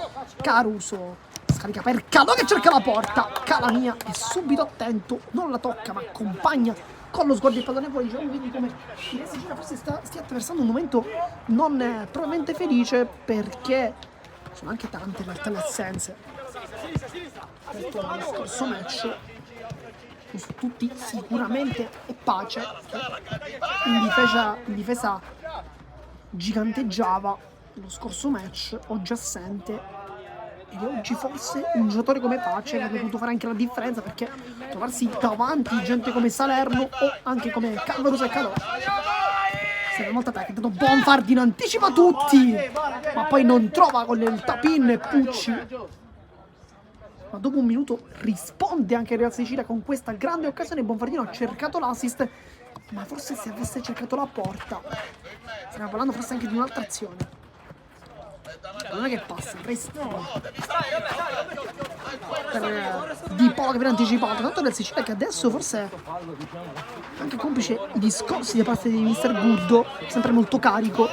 Speaker 1: Caruso scarica per Calò che cerca la porta, Calamia è subito attento, non la tocca ma accompagna con lo sguardo il pallone fuori. Diciamo quindi come il Real Sicilia forse stia attraversando un momento non probabilmente felice, perché sono anche tante in realtà le assenze rispetto allo scorso match. Su tutti sicuramente è Pace, che in difesa giganteggiava lo scorso match, oggi assente. Ed oggi forse un giocatore come Pace avrebbe potuto fare anche la differenza, perché trovarsi davanti gente come Salerno o anche come Calvaruso e Calò serve molta tecnica. Intanto Bonfardino anticipa tutti, ma poi non trova con il tap-in Pucci. Ma dopo un minuto risponde anche il Real Sicilia con questa grande occasione. Bonfardino ha cercato l'assist, ma forse se avesse cercato la porta, stiamo parlando forse anche di un'altra azione. Non è che passa, Restino per Di Paolo che viene anticipato. Tanto del Sicilia che adesso forse anche complice i discorsi da parte di mister Guddo, sempre molto carico.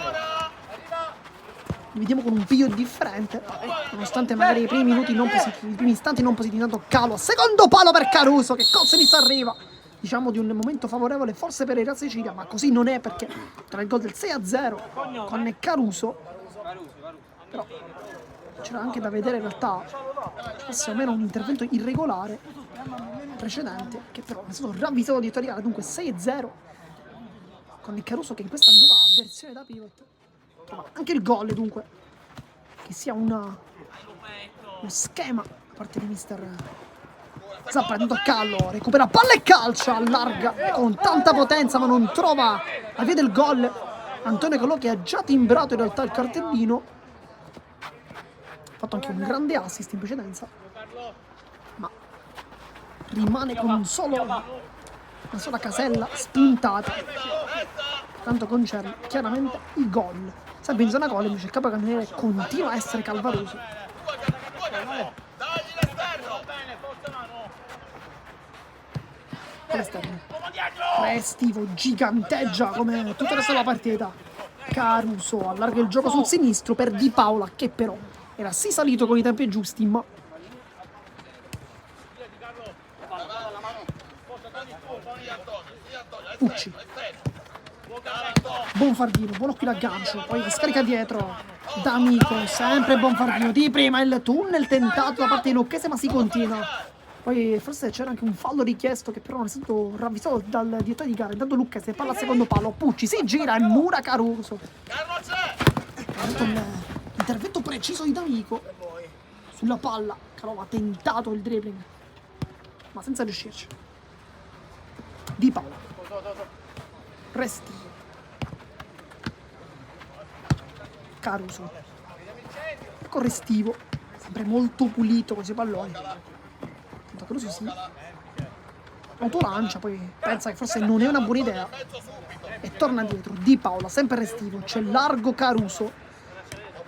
Speaker 1: Li vediamo con un piglio differente, nonostante magari i primi minuti non positivi, i primi istanti non positivi. Tanto Calo, secondo palo per Caruso, che cosa mi arriva. Diciamo di un momento favorevole forse per il Real Sicilia, ma così non è, perché tra il gol del 6-0 con Caruso, però c'era anche da vedere in realtà forse almeno un intervento irregolare precedente, che però è stato ravvisato di Toriale. Dunque 6-0 con il Caruso, che in questa nuova versione da pivot trova anche il gol, dunque che sia uno schema da parte di mister Zappa. Tanto Callo recupera palla e calcia, allarga con tanta potenza ma non trova la via del gol. Antonio Calò, che ha già timbrato in realtà il cartellino, ha fatto anche un grande assist in precedenza, ma rimane con una sola casella spuntata. Tanto concerne chiaramente i gol. Sempre in zona gol invece il capocannoniere continua a essere Calvaruso. Restivo giganteggia come tutto il resto della partita. Caruso allarga il gioco sul sinistro per Di Paola, che però era sì salito con i tempi giusti, ma Pucci, Bonfardino, buon occhio d'aggancio, poi scarica dietro D'Amico, sempre Bonfardino di prima, il tunnel tentato da parte di Lucchese, ma si continua. Poi forse c'era anche un fallo richiesto, che però non è stato ravvisato dal direttore di gara. Intanto Lucchese palla al secondo palo, Pucci si gira e mura Caruso. Intervento preciso di D'Amico sulla palla. Calò ha tentato il dribbling, ma senza riuscirci. Di Paolo, Restivo, Caruso, Correstivo, sempre molto pulito con i palloni. Tanto Caruso si autolancia, poi pensa che forse non è una buona idea e torna dietro. Di Paola, sempre Restivo, c'è largo Caruso,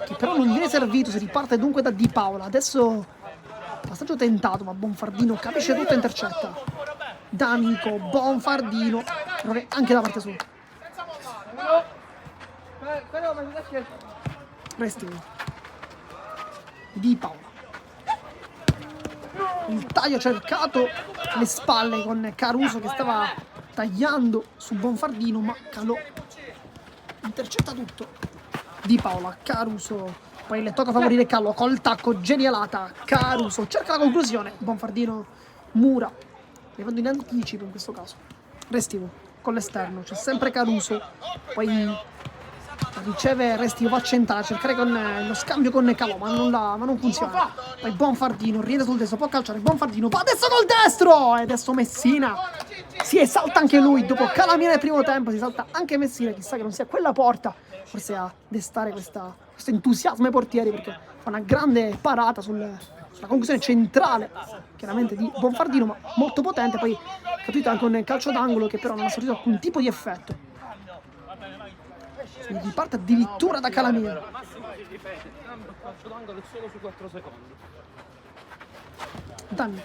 Speaker 1: che però non viene servito, si riparte dunque da Di Paola. Adesso passaggio tentato, ma Bonfardino capisce tutto e intercetta. D'Amico, Bonfardino, anche da parte sua. Restivo, Di Paola, il taglio cercato alle spalle con Caruso che stava tagliando su Bonfardino, ma Calò intercetta tutto. Di Paola, Caruso, poi le tocca favorire Calò col tacco, genialata. Caruso cerca la conclusione, Bonfardino mura, arrivando in anticipo in questo caso. Restivo con l'esterno, c'è sempre Caruso, poi riceve Restivo, va a centrare, cercare con lo scambio con Calò, ma non funziona. Poi Bonfardino rientra sul destro, può calciare, Bonfardino va adesso col destro, e adesso Messina Si esalta anche lui, dopo Calamina nel primo tempo, si esalta anche Messina, chissà che non sia quella porta, forse a destare questo entusiasmo ai portieri, perché fa una grande parata sulla conclusione centrale, chiaramente di Bonfardino, ma molto potente, poi capito anche un calcio d'angolo che però non ha sortito alcun tipo di effetto. Quindi parte addirittura da Calamina. Danni.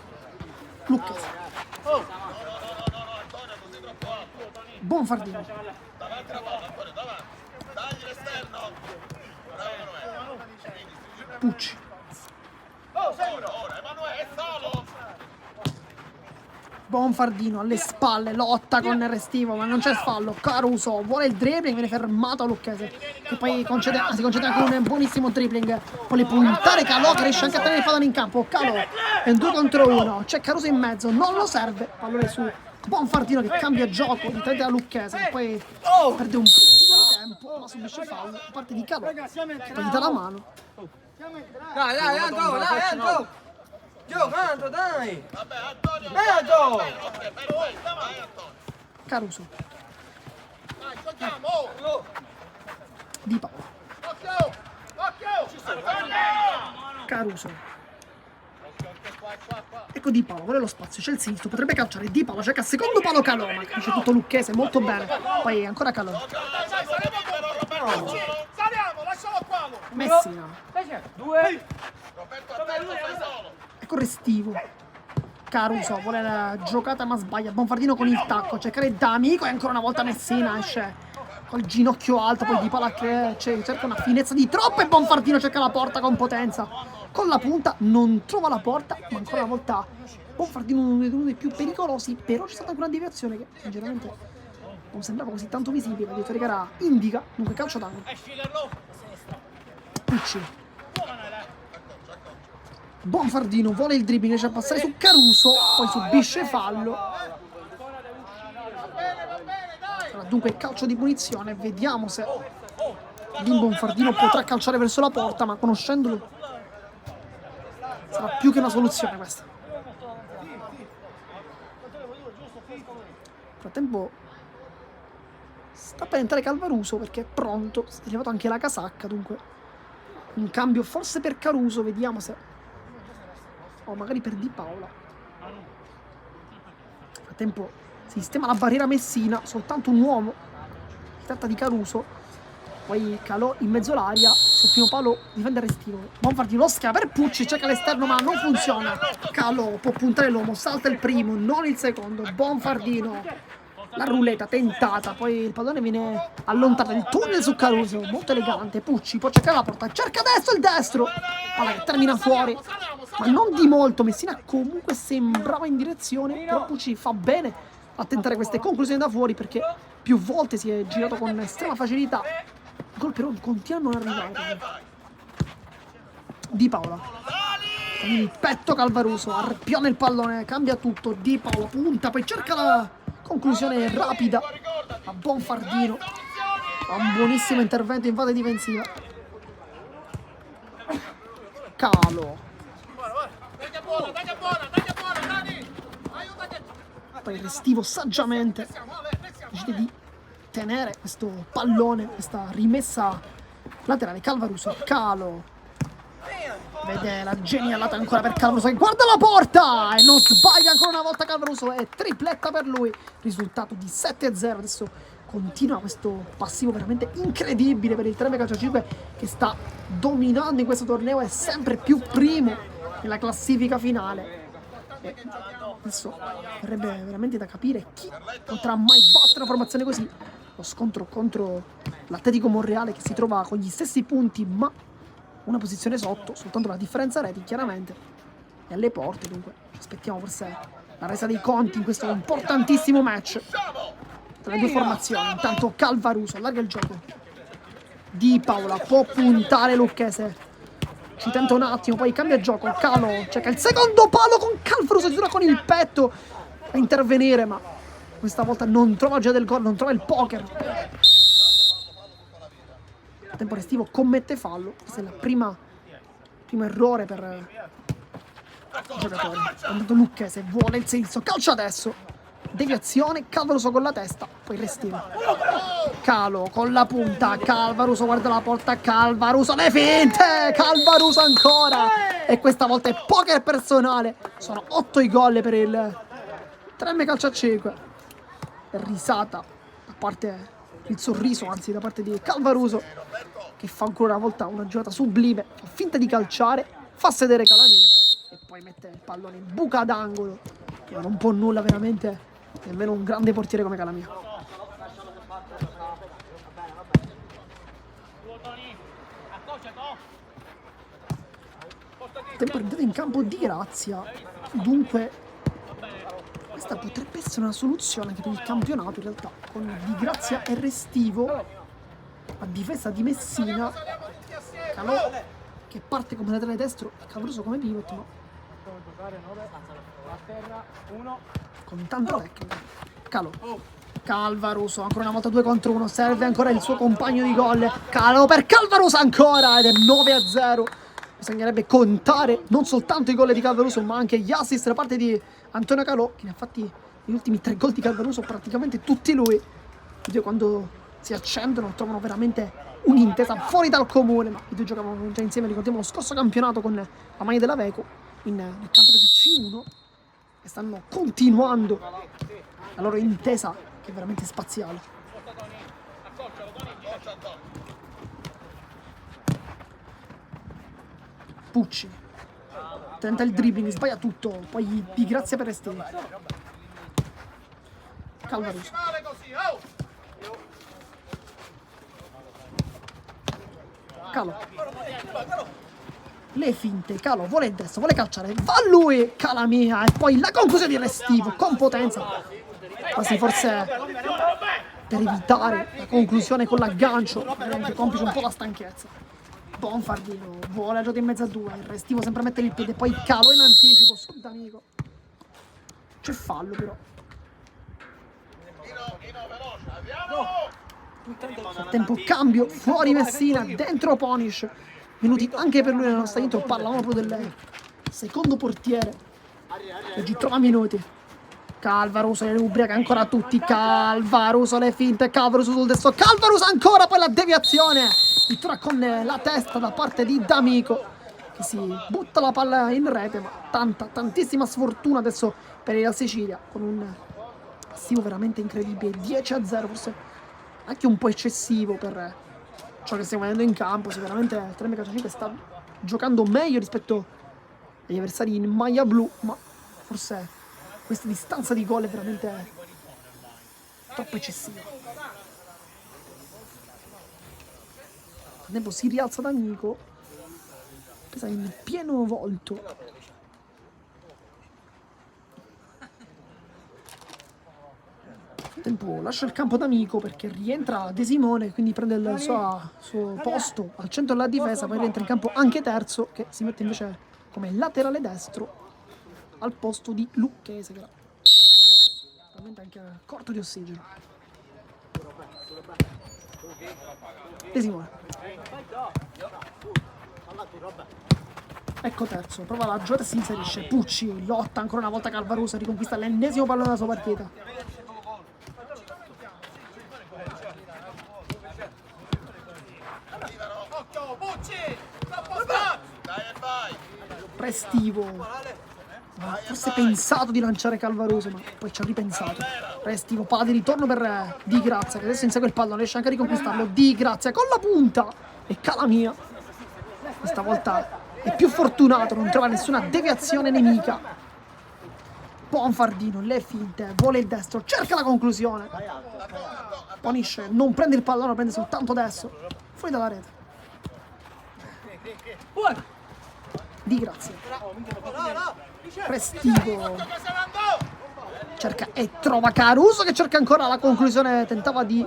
Speaker 1: Lucchesi. Bonfardino. Pucci. Bonfardino alle spalle, lotta con Restivo, ma non c'è fallo. Caruso vuole il dribbling, viene fermato a Lucchese, che poi si concede anche un buonissimo dribbling. Vuole puntare Calò, che riesce anche a tenere il pallone in campo. Calò è un 2 contro 1, c'è Caruso in mezzo, non lo serve. Pallone su Bonfardino che cambia gioco di testa a Lucchese, che poi perde un pizzico di tempo, ma subisce fallo da parte di Calò, che poi gli dà la mano.
Speaker 3: Dai, Anto! Giocando, dai! Anto!
Speaker 1: Caruso. Di Paolo. Caruso. Ecco Di Paolo, vuole lo spazio, c'è il sinistro, potrebbe calciare. Di Paolo cerca il secondo palo Calò, ma c'è tutto Lucchese, molto bene. Poi ancora Calò. Messina. Ecco Restivo. Caruso vuole la giocata ma sbaglia. Bonfardino con il tacco, cercare da amico e ancora una volta Messina esce col ginocchio alto, poi Di Paolo che cerca una finezza di troppo e Bonfardino cerca la porta con potenza. Con la punta non trova la porta, ma ancora una volta Bonfardino uno dei più pericolosi, però c'è stata anche una deviazione che sinceramente non sembrava così tanto visibile. Il direttore di gara indica, dunque calcio d'angolo. Pucci. Bonfardino vuole il dribbling, riesce a passare su Caruso, poi subisce fallo. Allora, dunque calcio di punizione, vediamo se Bonfardino potrà calciare verso la porta, ma conoscendolo sarà più che una soluzione questa. Nel frattempo sta per entrare Calvaruso perché è pronto, si è levato anche la casacca, dunque un cambio forse per Caruso, vediamo se... o magari per Di Paola. Nel frattempo sistema la barriera Messina, soltanto un uomo, si tratta di Caruso. Poi Calò in mezzo all'aria, sul primo palo difende Restivo. Bonfardino lo scava per Pucci, cerca l'esterno ma non funziona. Calò può puntare l'uomo, salta il primo, non il secondo. Bonfardino, la ruleta tentata, poi il pallone viene allontanato, il tunnel su Caruso, molto elegante. Pucci può cercare la porta, cerca adesso il destro, palla che termina fuori, ma non di molto. Messina comunque sembrava in direzione, però Pucci fa bene a tentare queste conclusioni da fuori perché più volte si è girato con estrema facilità. Il gol però continua a non arrivare. Di Paola, con il petto Calvaruso, arpiona il pallone, cambia tutto. Di Paola punta, poi cerca la conclusione rapida a Bonfardino. Ha un buonissimo intervento in fase difensiva. Calò. Poi Restivo saggiamente decide di tenere questo pallone, questa rimessa laterale. Calvaruso, Calò, vede la genialata ancora per Calvaruso che guarda la porta e non sbaglia ancora una volta Calvaruso, è tripletta per lui, risultato di 7-0. Adesso continua questo passivo veramente incredibile per il Trembe Calcio 5 che sta dominando in questo torneo, è sempre più primo nella classifica finale. E adesso verrebbe veramente da capire chi potrà mai battere una formazione così. Lo scontro contro l'Atletico Monreale che si trova con gli stessi punti ma una posizione sotto, soltanto la differenza reti chiaramente è alle porte, dunque aspettiamo forse la resa dei conti in questo importantissimo match tra le due formazioni. Intanto Calvaruso allarga il gioco. Di Paola può puntare Lucchese, ci tenta un attimo, poi cambia gioco. Calò cerca il secondo palo con Calvaruso, addirittura con il petto a intervenire, ma questa volta non trova già del gol, non trova il poker. Il tempo Restivo commette fallo, questo è il primo errore per i giocatori. Intanto Lucchese vuole il senso, calcia adesso. deviazione, Calvaruso con la testa, poi Restivo. Calo con la punta, Calvaruso guarda la porta, Calvaruso le finte, Calvaruso ancora, e questa volta è poker personale. Sono 8 i gol per il 3M calcio a 5. Risata da parte, il sorriso anzi da parte di Calvaruso, che fa ancora una volta una giocata sublime, fa finta di calciare, fa sedere Calamia e poi mette il pallone in buca d'angolo, che non può nulla veramente, nemmeno un grande portiere come Calamia. Tempo entrato in campo Di Grazia, dunque questa potrebbe essere una soluzione anche per il campionato in realtà, con Di Grazia e Restivo a difesa di Messina, Calò che parte come laterale destro e Calvaruso come pivot, ma con tanta tecnica. Calò, Calvaruso ancora una volta 2 contro 1, serve ancora il suo compagno di gol, Calò per Calvaruso ancora, ed è 9-0. Bisognerebbe contare non soltanto i gol di Calvaruso, ma anche gli assist da parte di Antonio Calò, che ne ha fatti gli ultimi 3 gol di Calvaruso praticamente tutti lui. Oddio, quando si accendono trovano veramente un'intesa fuori dal comune, ma i due giocavano già insieme, ricordiamo lo scorso campionato con la maglia della Veco nel campionato di C1, e stanno continuando la loro intesa che è veramente spaziale. Pucci tenta il dribbling, sbaglia tutto, poi Di Grazia per Restivo. Calvaruso, Calò, le finte, Calò vuole il destro, vuole calciare, va lui, Calamia, e poi la conclusione di Restivo con potenza, quasi forse per evitare la conclusione con l'aggancio, veramente complice un po' la stanchezza. Bonfardino vuole la giocata in mezzo a 2, il Restivo sempre a mettere il piede, poi Calò in anticipo sul D'Amico. C'è fallo però. Tempo cambio, fuori Messina, dentro Ponish. Minuti anche per lui nella nostra intro, parlavamo proprio del secondo portiere che oggi trova minuti. Calvaruso le ubriaca ancora tutti, Calvaruso le finte, Calvaruso sul destro, Calvaruso ancora, poi la deviazione, vittoria con la testa da parte di D'Amico, che si butta la palla in rete, ma tantissima sfortuna adesso per il Sicilia, con un passivo veramente incredibile, 10-0, forse anche un po' eccessivo per ciò che stiamo vedendo in campo. Sicuramente il 3M calcio 5 sta giocando meglio rispetto agli avversari in maglia blu, ma forse questa distanza di gol è veramente troppo eccessiva. Nel tempo si rialza D'Amico, pesa in pieno volto. Nel tempo lascia il campo D'Amico perché rientra De Simone, quindi prende il suo posto al centro della difesa, poi rientra in campo anche Terzo, che si mette invece come laterale destro al posto di Lucchese, che era veramente anche corto di ossigeno. De Simone, ecco Terzo, prova la giocata e si inserisce. Pucci lotta ancora una volta Calvaruso, riconquista l'ennesimo pallone della sua partita. Restivo, forse pensato di lanciare Calvaruso, ma poi ci ha ripensato. Restivo, palla di ritorno per Di Grazia, che adesso insegue il pallone, riesce anche a riconquistarlo. Di Grazia con la punta, e Calamia questa volta è più fortunato, non trova nessuna deviazione nemica. Bonfardino, le finte, vuole il destro, cerca la conclusione. Ponish non prende il pallone, lo prende soltanto adesso, fuori dalla rete. Di Grazia, Restivo cerca e trova Caruso, che cerca ancora la conclusione, tentava di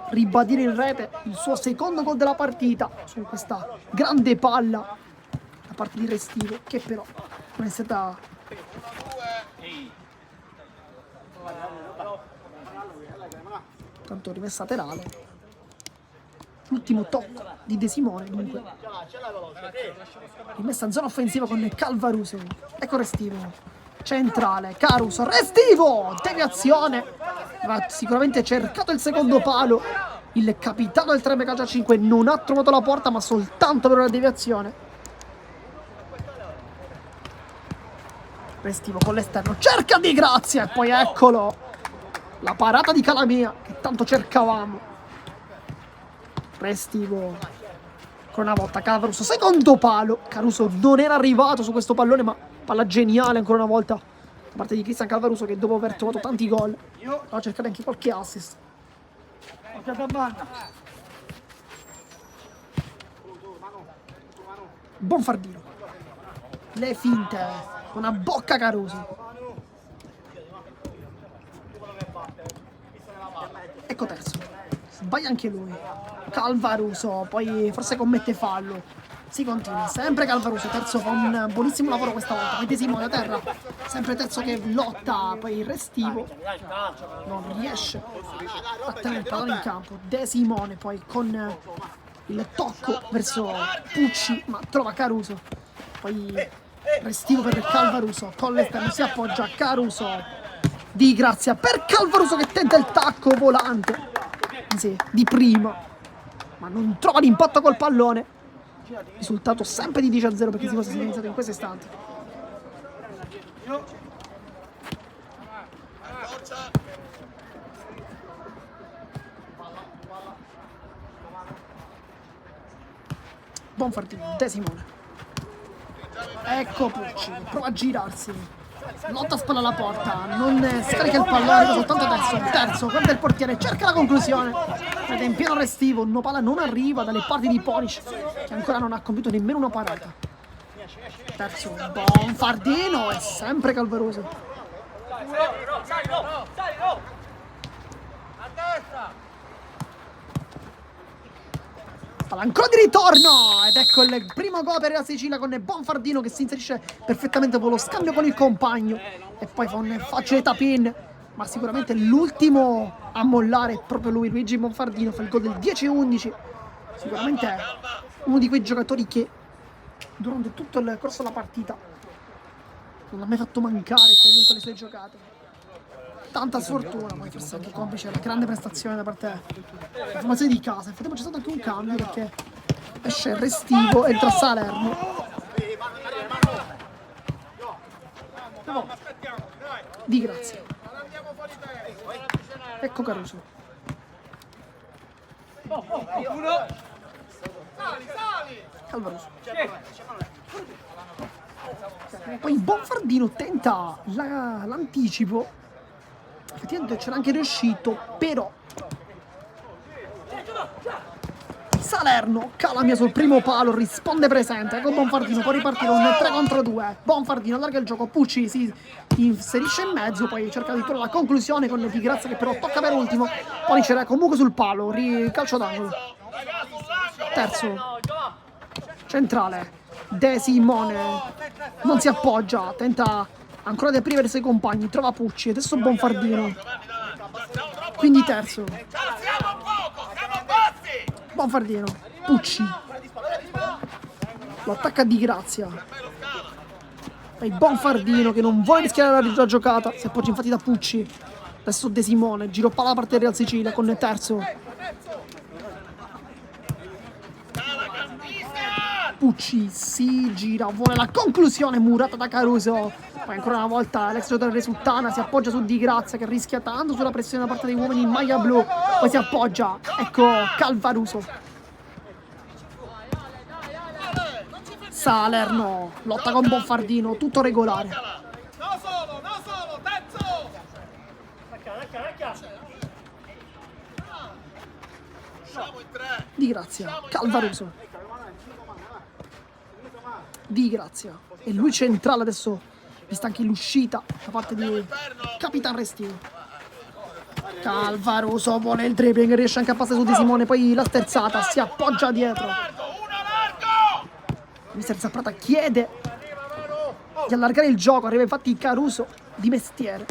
Speaker 1: ribadire in rete il suo secondo gol della partita su questa grande palla da parte di Restivo, che però non è stata tanto rimessa laterale. L'ultimo tocco di De Simone, dunque rimessa in zona offensiva con Calvaruso. Ecco Restivo, centrale, Caruso, Restivo, deviazione, aveva sicuramente cercato il secondo palo, il capitano del 3M calcio a 5 non ha trovato la porta ma soltanto per una deviazione. Restivo con l'esterno, cerca Di Grazia e poi eccolo, la parata di Calamia che tanto cercavamo. Restivo, ancora una volta Caruso, secondo palo, Caruso non era arrivato su questo pallone ma palla geniale ancora una volta da parte di Cristian Calvaruso che dopo aver trovato tanti gol va a cercare anche qualche assist. Bonfardino, le finte, una bocca Caruso. Ecco terzo, sbaglia anche lui, Calvaruso, poi forse commette fallo. Si continua, sempre Calvaruso, terzo fa un buonissimo lavoro questa volta, poi De Simone a terra, sempre terzo che lotta, poi il Restivo non riesce a tenere il pallone in campo. De Simone poi con il tocco verso Pucci, ma trova Caruso, poi Restivo per Calvaruso, con l'esterno si appoggia Caruso, Di Grazia per Calvaruso che tenta il tacco volante, sì, di prima, ma non trova l'impatto col pallone. Risultato sempre di 10-0 perché si fosse iniziato in questo istante. Bonfardino, De Simone. Ecco Pucci, prova a girarsi. Lotta a spalla alla porta, non scarica il pallone, soltanto terzo, guarda il portiere, cerca la conclusione. Ed è in pieno Restivo, Nopala non arriva dalle parti di Polish, che ancora non ha compiuto nemmeno una parata. Terzo, Bonfardino e sempre Calvaruso. Palla ancora di ritorno ed ecco il primo gol per la Sicilia con Bonfardino che si inserisce perfettamente con lo scambio con il compagno e poi fa un facile tap-in, ma sicuramente l'ultimo a mollare è proprio lui, Luigi Bonfardino, fa il gol del 10-11. Sicuramente è uno di quei giocatori che durante tutto il corso della partita non ha mai fatto mancare comunque le sue giocate. Tanta sfortuna, poi forse anche complice la grande prestazione da parte della formazione di casa. Infatti c'è stato anche un cambio perché esce Restivo e entra Salerno. Di Grazia. Ecco Caruso. Calvaruso. Poi Bonfardino tenta l'anticipo. Effettivamente c'era anche riuscito, però Salerno, Calamia sul primo palo, risponde presente. Ecco Bonfardino, può ripartire un 3 contro 2. Bonfardino allarga il gioco, Pucci si inserisce in mezzo, poi cerca di trovare la conclusione con Di Grazia che però tocca per ultimo. Poi c'era comunque sul palo, calcio d'angolo. Terzo, centrale, De Simone, non si appoggia, tenta ancora di aprire i suoi compagni, trova Pucci, adesso Bonfardino. Quindi terzo. Bonfardino, Pucci. Lo attacca Di Grazia. E Bonfardino che non vuole rischiare la giocata, si appoggia infatti da Pucci. Adesso De Simone, giro palla da parte del Real Sicilia con il terzo. Pucci si gira, vuole la conclusione murata da Caruso. Poi ancora una volta l'ex giocatore Resultana si appoggia su Di Grazia che rischia tanto sulla pressione da parte dei uomini in maglia blu. Poi si appoggia, ecco Calvaruso. Salerno, lotta con Bonfardino, tutto regolare. Di Grazia, Calvaruso. Di Grazia. E lui centrale adesso, vista anche l'uscita da parte di Capitan Restivo. Calvaruso vuole il dribbling, riesce anche a passare su Di Simone, poi la sterzata, si appoggia dietro. Mister Zapprata chiede di allargare il gioco, arriva infatti Caruso di mestiere.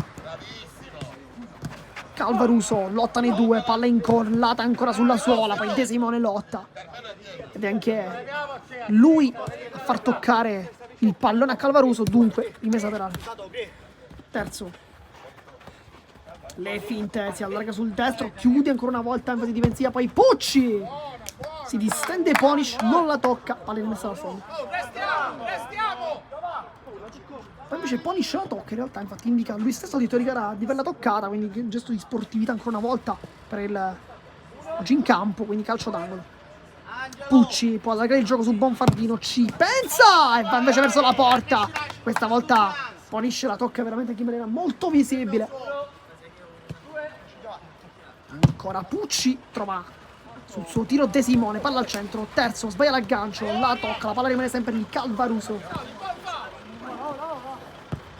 Speaker 1: Calvaruso lotta nei due, palla incollata ancora sulla suola, poi De Simone lotta. Ed è anche lui a far toccare il pallone a Calvaruso, dunque rimessa laterale. Terzo. Le finte, si allarga sul destro, chiude ancora una volta in fase difensiva, poi Pucci si distende Ponish, non la tocca, palla rimessa dal fondo. Poi invece Ponish la tocca, in realtà infatti indica lui stesso di teoria di averla toccata, quindi un gesto di sportività ancora una volta per il oggi in campo, quindi calcio d'angolo. Pucci può allargare il gioco su Bonfardino, ci pensa e va invece verso la porta. Questa volta Ponish la tocca veramente anche in maniera molto visibile. Ancora Pucci trova sul suo tiro De Simone, palla al centro, terzo, sbaglia l'aggancio, la tocca, la palla rimane sempre lì, Calvaruso.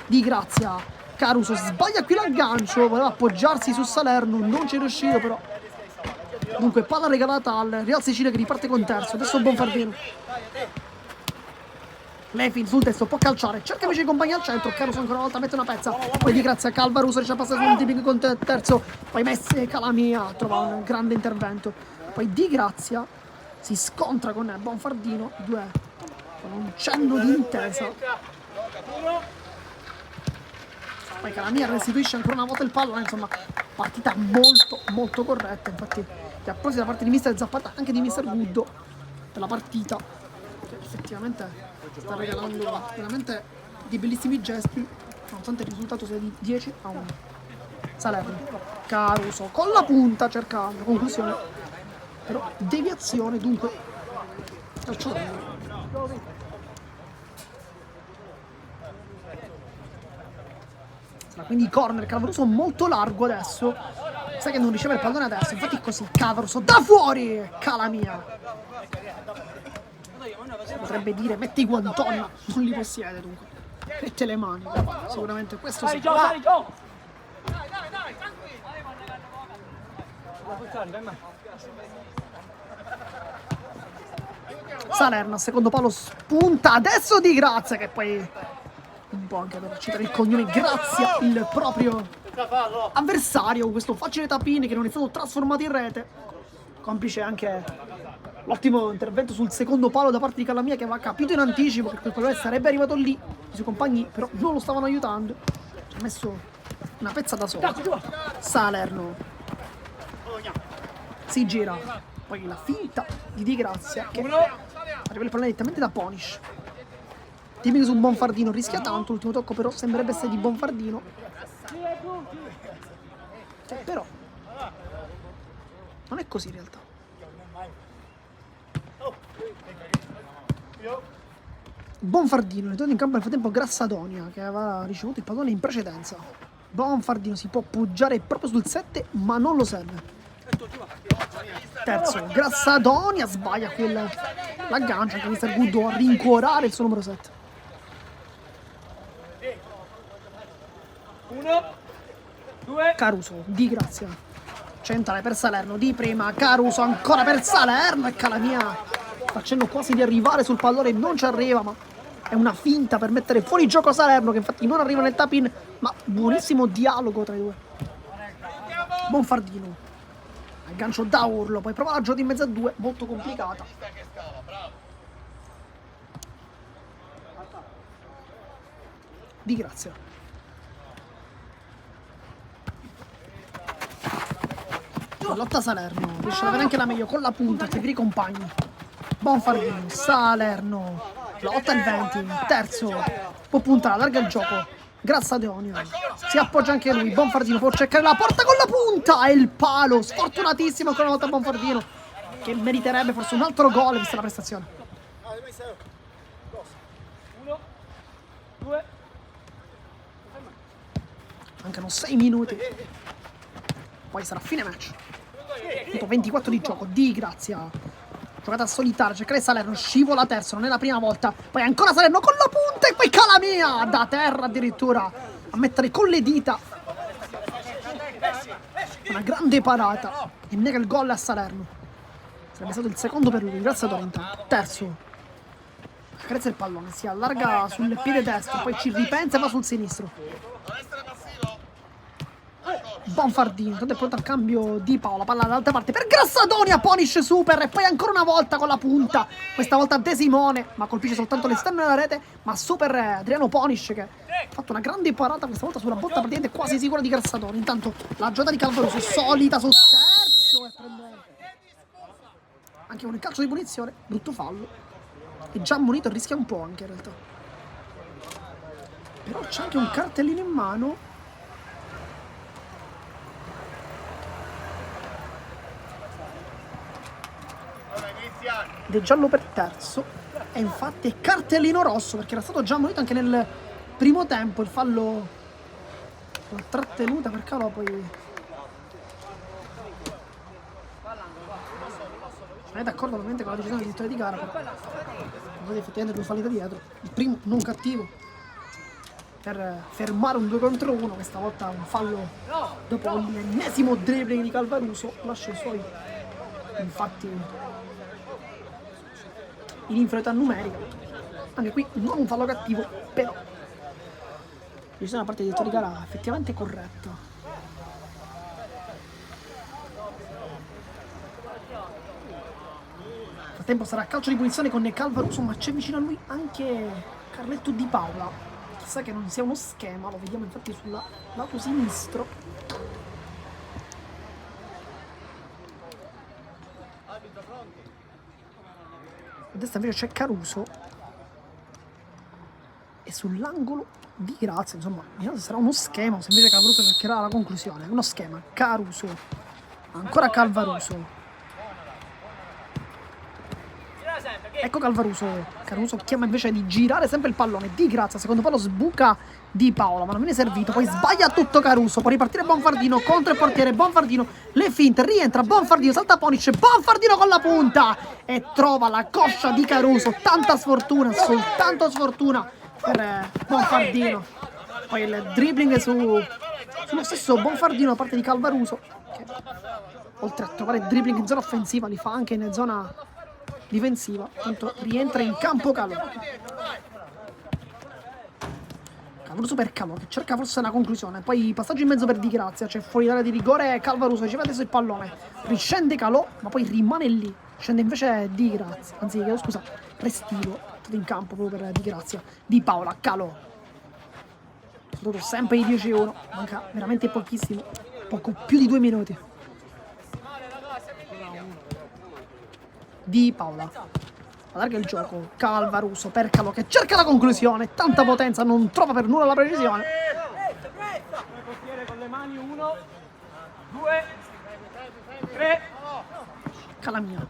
Speaker 1: Di Grazia, Caruso sbaglia qui l'aggancio, voleva appoggiarsi su Salerno, non ci è riuscito però. Dunque palla regalata al Real Sicilia che riparte con terzo, adesso Bonfardino. Lefin sul testo, può calciare, cerca invece i compagni al centro, Caruso ancora una volta mette una pezza, poi Di Grazia, Calvaruso riesce a passare su un tipico con terzo, poi Messi, Calamia, trova un grande intervento, poi Di Grazia si scontra con Bonfardino, due con un cenno di intesa. Poi Calamia restituisce ancora una volta il pallone, insomma, partita molto corretta, infatti gli applausi da parte di mister Zapata, anche di mister Guddo, per la partita, che effettivamente sta regalando veramente dei bellissimi gesti, nonostante il risultato sia di 10-1. Salerno, Caruso, con la punta cerca la conclusione, però deviazione, dunque, calcio d'angolo. Quindi corner, Calvaruso molto largo adesso, sai che non riceve il pallone adesso, infatti è così, Calvaruso da fuori, Calamia, si potrebbe dire mette i guantoni, ma non li possiede, dunque mette le mani, sicuramente questo sì. Salerno, secondo palo spunta, adesso Di Grazia che poi un po' anche per citare il cognome Grazia, il proprio avversario, questo facile tapin che non è stato trasformato in rete, complice anche l'ottimo intervento sul secondo palo da parte di Calamia che aveva capito in anticipo che quel pallone sarebbe arrivato lì, i suoi compagni però non lo stavano aiutando, ci ha messo una pezza da solo. Salerno si gira, poi la finta di Grazia che arriva il pallone direttamente da Ponish. Tipico su Bonfardino, rischia tanto, l'ultimo tocco però sembrerebbe essere di Bonfardino. Però non è così in realtà. Bonfardino, ritorna in campo nel frattempo Grassadonia che aveva ricevuto il pallone in precedenza. Bonfardino si può appoggiare proprio sul 7 ma non lo serve. Terzo, Grassadonia sbaglia l'aggancio anche Mr. Guddo a rincuorare il suo numero 7.
Speaker 2: 1, 2,
Speaker 1: Caruso, Di Grazia, centrale per Salerno, di prima, Caruso ancora per Salerno e Calamia facendo quasi di arrivare sul pallone, non ci arriva ma è una finta per mettere fuori gioco Salerno che infatti non arriva nel tap-in, ma buonissimo dialogo tra i due. Bonfardino, aggancio da urlo, poi prova la gioca in mezzo a due, molto complicata. Di Grazia. Lotta Salerno, riesce ad avere anche la meglio con la punta, seguire i compagni. Bonfardino, Salerno, lotta il 20, terzo, può puntare, allarga il gioco. Grassadonia, si appoggia anche lui, Bonfardino può cercare la porta con la punta e il palo, sfortunatissimo ancora una volta Bonfardino, che meriterebbe forse un altro gol vista la prestazione.
Speaker 2: 1, 2,
Speaker 1: Mancano 6 minuti, poi sarà fine match. 24 di gioco, Di Grazia, giocata solitaria, cercare Salerno, scivola terzo, non è la prima volta, poi ancora Salerno con la punta e poi Calamia da terra addirittura a mettere con le dita una grande parata e nega il gol a Salerno. Sarebbe stato il secondo per lui, grazie a Dore intanto. Terzo, accarezza il pallone, si allarga sul piede destro, poi ci ripensa e va sul sinistro. Bonfardino, tanto è pronto al cambio di Paola, palla dall'altra parte per Grassadonia, Punish super e poi ancora una volta con la punta, questa volta De Simone, ma colpisce soltanto l'esterno della rete, ma super Adriano Punish che ha fatto una grande parata questa volta sulla botta praticamente quasi sicura di Grassadonia. Intanto la giocata di Calvaruso solita sul terzo e prende anche con il calcio di punizione, brutto fallo, e già ammonito rischia un po' anche in realtà, però c'è anche un cartellino in mano. Ed è giallo per terzo e infatti è cartellino rosso perché era stato già ammonito anche nel primo tempo. Il fallo l'ha trattenuta per calo, poi non è d'accordo ovviamente con la decisione di vittoria di gara, però vedete effettivamente due falli da dietro, il primo non cattivo per fermare un 2 contro 1, questa volta un fallo dopo l'ennesimo dribbling di Calvaruso, lascia i suoi infatti in inferiorità numerica. Anche qui non un fallo cattivo, però c'è una parte di vittoria di gara effettivamente corretta. Nel frattempo sarà calcio di punizione con Calvaruso, ma c'è vicino a lui anche Carletto Di Paola. Chissà che non sia uno schema, lo vediamo infatti sul lato sinistro. A destra invece c'è Caruso e sull'angolo di Grazia, insomma, vediamo se sarà uno schema o se invece Caruso cercherà la conclusione. Uno schema, Caruso, ancora Calvaruso, ecco Calvaruso, Caruso chiama invece di girare sempre il pallone di Grazia, secondo palo sbuca Di Paola, ma non viene servito, poi sbaglia tutto Caruso, può ripartire Bonfardino contro il portiere, Bonfardino, le finte, rientra Bonfardino, salta Ponic, Bonfardino con la punta e trova la coscia di Caruso, tanta sfortuna, soltanto sfortuna per Bonfardino. Poi il dribbling sullo stesso Bonfardino da parte di Calvaruso, che oltre a trovare dribbling in zona offensiva li fa anche in zona difensiva. Tanto rientra in campo Calvaruso per Calò, che cerca forse una conclusione, poi passaggio in mezzo per Di Grazia, c'è fuori d'area di rigore Calvaruso, riceve adesso il pallone, riscende Calò ma poi rimane lì, scende invece Di Grazia, anzi chiedo scusa, Restivo, tutto in campo proprio per Di Grazia, Di Paola, Calò, soprattutto sempre i 10-1, manca veramente pochissimo, poco più di 2 minuti. Di Paola allarga il gioco, Calvaruso per Calò che cerca la conclusione, tanta potenza, non trova per nulla la precisione.
Speaker 2: Con le mani 1, 2, 3.
Speaker 1: Calamia.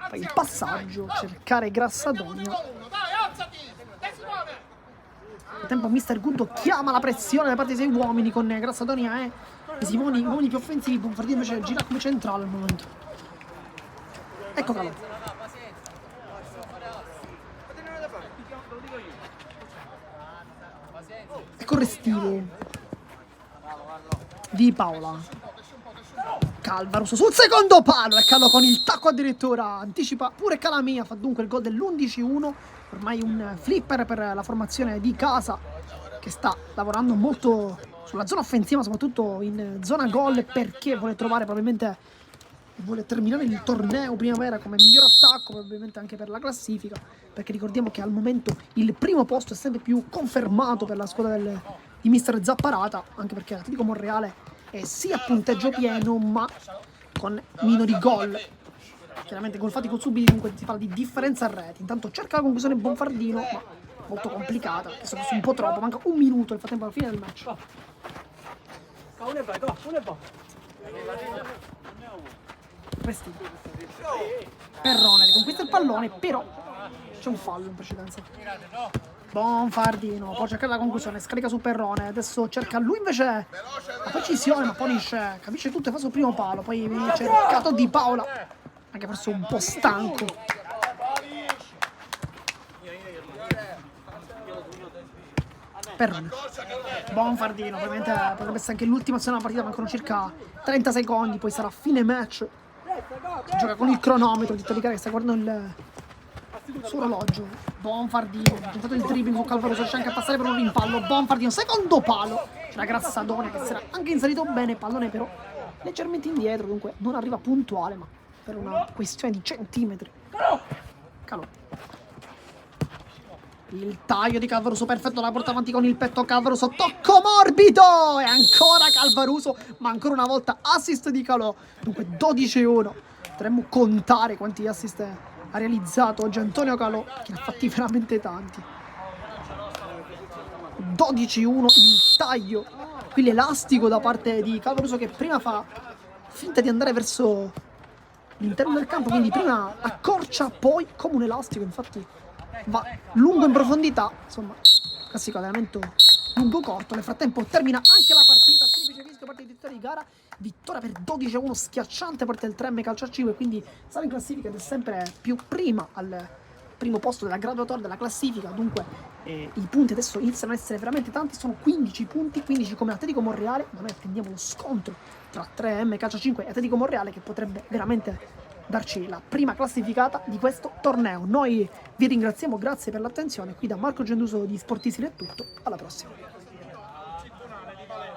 Speaker 1: Poi il passaggio, cercare Grassadonia. Nel tempo Mister Guddo chiama la pressione da parte dei 6 uomini con Grassadonia e Simoni, gli uomini più offensivi. Bonfardino invece gira come centrale al momento. Ecco Calò. Ecco Restivo. Di Paola. Calvaruso sul secondo palo e Calò con il tacco addirittura anticipa pure Calamia, fa dunque il gol dell'11-1, ormai un flipper per la formazione di casa che sta lavorando molto sulla zona offensiva, soprattutto in zona gol, perché vuole trovare probabilmente, vuole terminare il torneo primavera come miglior attacco, probabilmente anche per la classifica, perché ricordiamo che al momento il primo posto è sempre più confermato per la squadra di Mister Zapparata, anche perché l'Atletico Monreale è sì a punteggio pieno ma con minori gol, chiaramente gol fatti con subiti, dunque si parla di differenza a reti. Intanto cerca la conclusione Bonfardino, ma molto complicata, che sono un po' troppo, manca un minuto nel frattempo alla fine del match. Restivo. Perrone riconquista il pallone, però c'è un fallo in precedenza. Bonfardino può cercare la conclusione, scarica su Perrone, adesso cerca lui invece la precisione, ma Ponish capisce tutto e fa sul primo palo, poi viene cercato Di Paola, anche forse un po' stanco. Perrone. Bonfardino, ovviamente potrebbe essere anche l'ultima azione della partita, mancano circa 30 secondi, poi sarà fine match. Gioca con il cronometro, Tito Di Gara che sta guardando su orologio. Bonfardino, ha tentato il dribbling su Calvaroso, riesce anche a passare per un rimpallo. Bonfardino, secondo palo. C'era Grassadone che si era anche inserito bene, pallone però leggermente indietro, dunque non arriva puntuale, ma per una questione di centimetri. Calò. Il taglio di Calvaruso perfetto, la porta avanti con il petto Calvaruso, tocco morbido e ancora Calvaruso, ma ancora una volta assist di Calò, dunque 12-1. Potremmo contare quanti assist ha realizzato oggi Antonio Calò, che ne ha fatti veramente tanti. 12-1 il taglio, qui l'elastico da parte di Calvaruso che prima fa finta di andare verso l'interno del campo, quindi prima accorcia, poi come un elastico, infatti va lungo in profondità, insomma, classico allenamento lungo-corto. Nel frattempo termina anche la partita, triplice fischio, parte di vittoria di gara, vittoria per 12-1, schiacciante per il 3M Calcio a 5, quindi sale in classifica ed è sempre più prima al primo posto della graduatoria della classifica, dunque i punti adesso iniziano ad essere veramente tanti, sono 15 punti, 15 come Atletico Monreale, ma noi attendiamo lo scontro tra 3M Calcio a 5 e Atletico Monreale che potrebbe veramente darci la prima classificata di questo torneo. Noi vi ringraziamo, grazie per l'attenzione, qui da Marco Genduso di Sportissimo è tutto, alla prossima.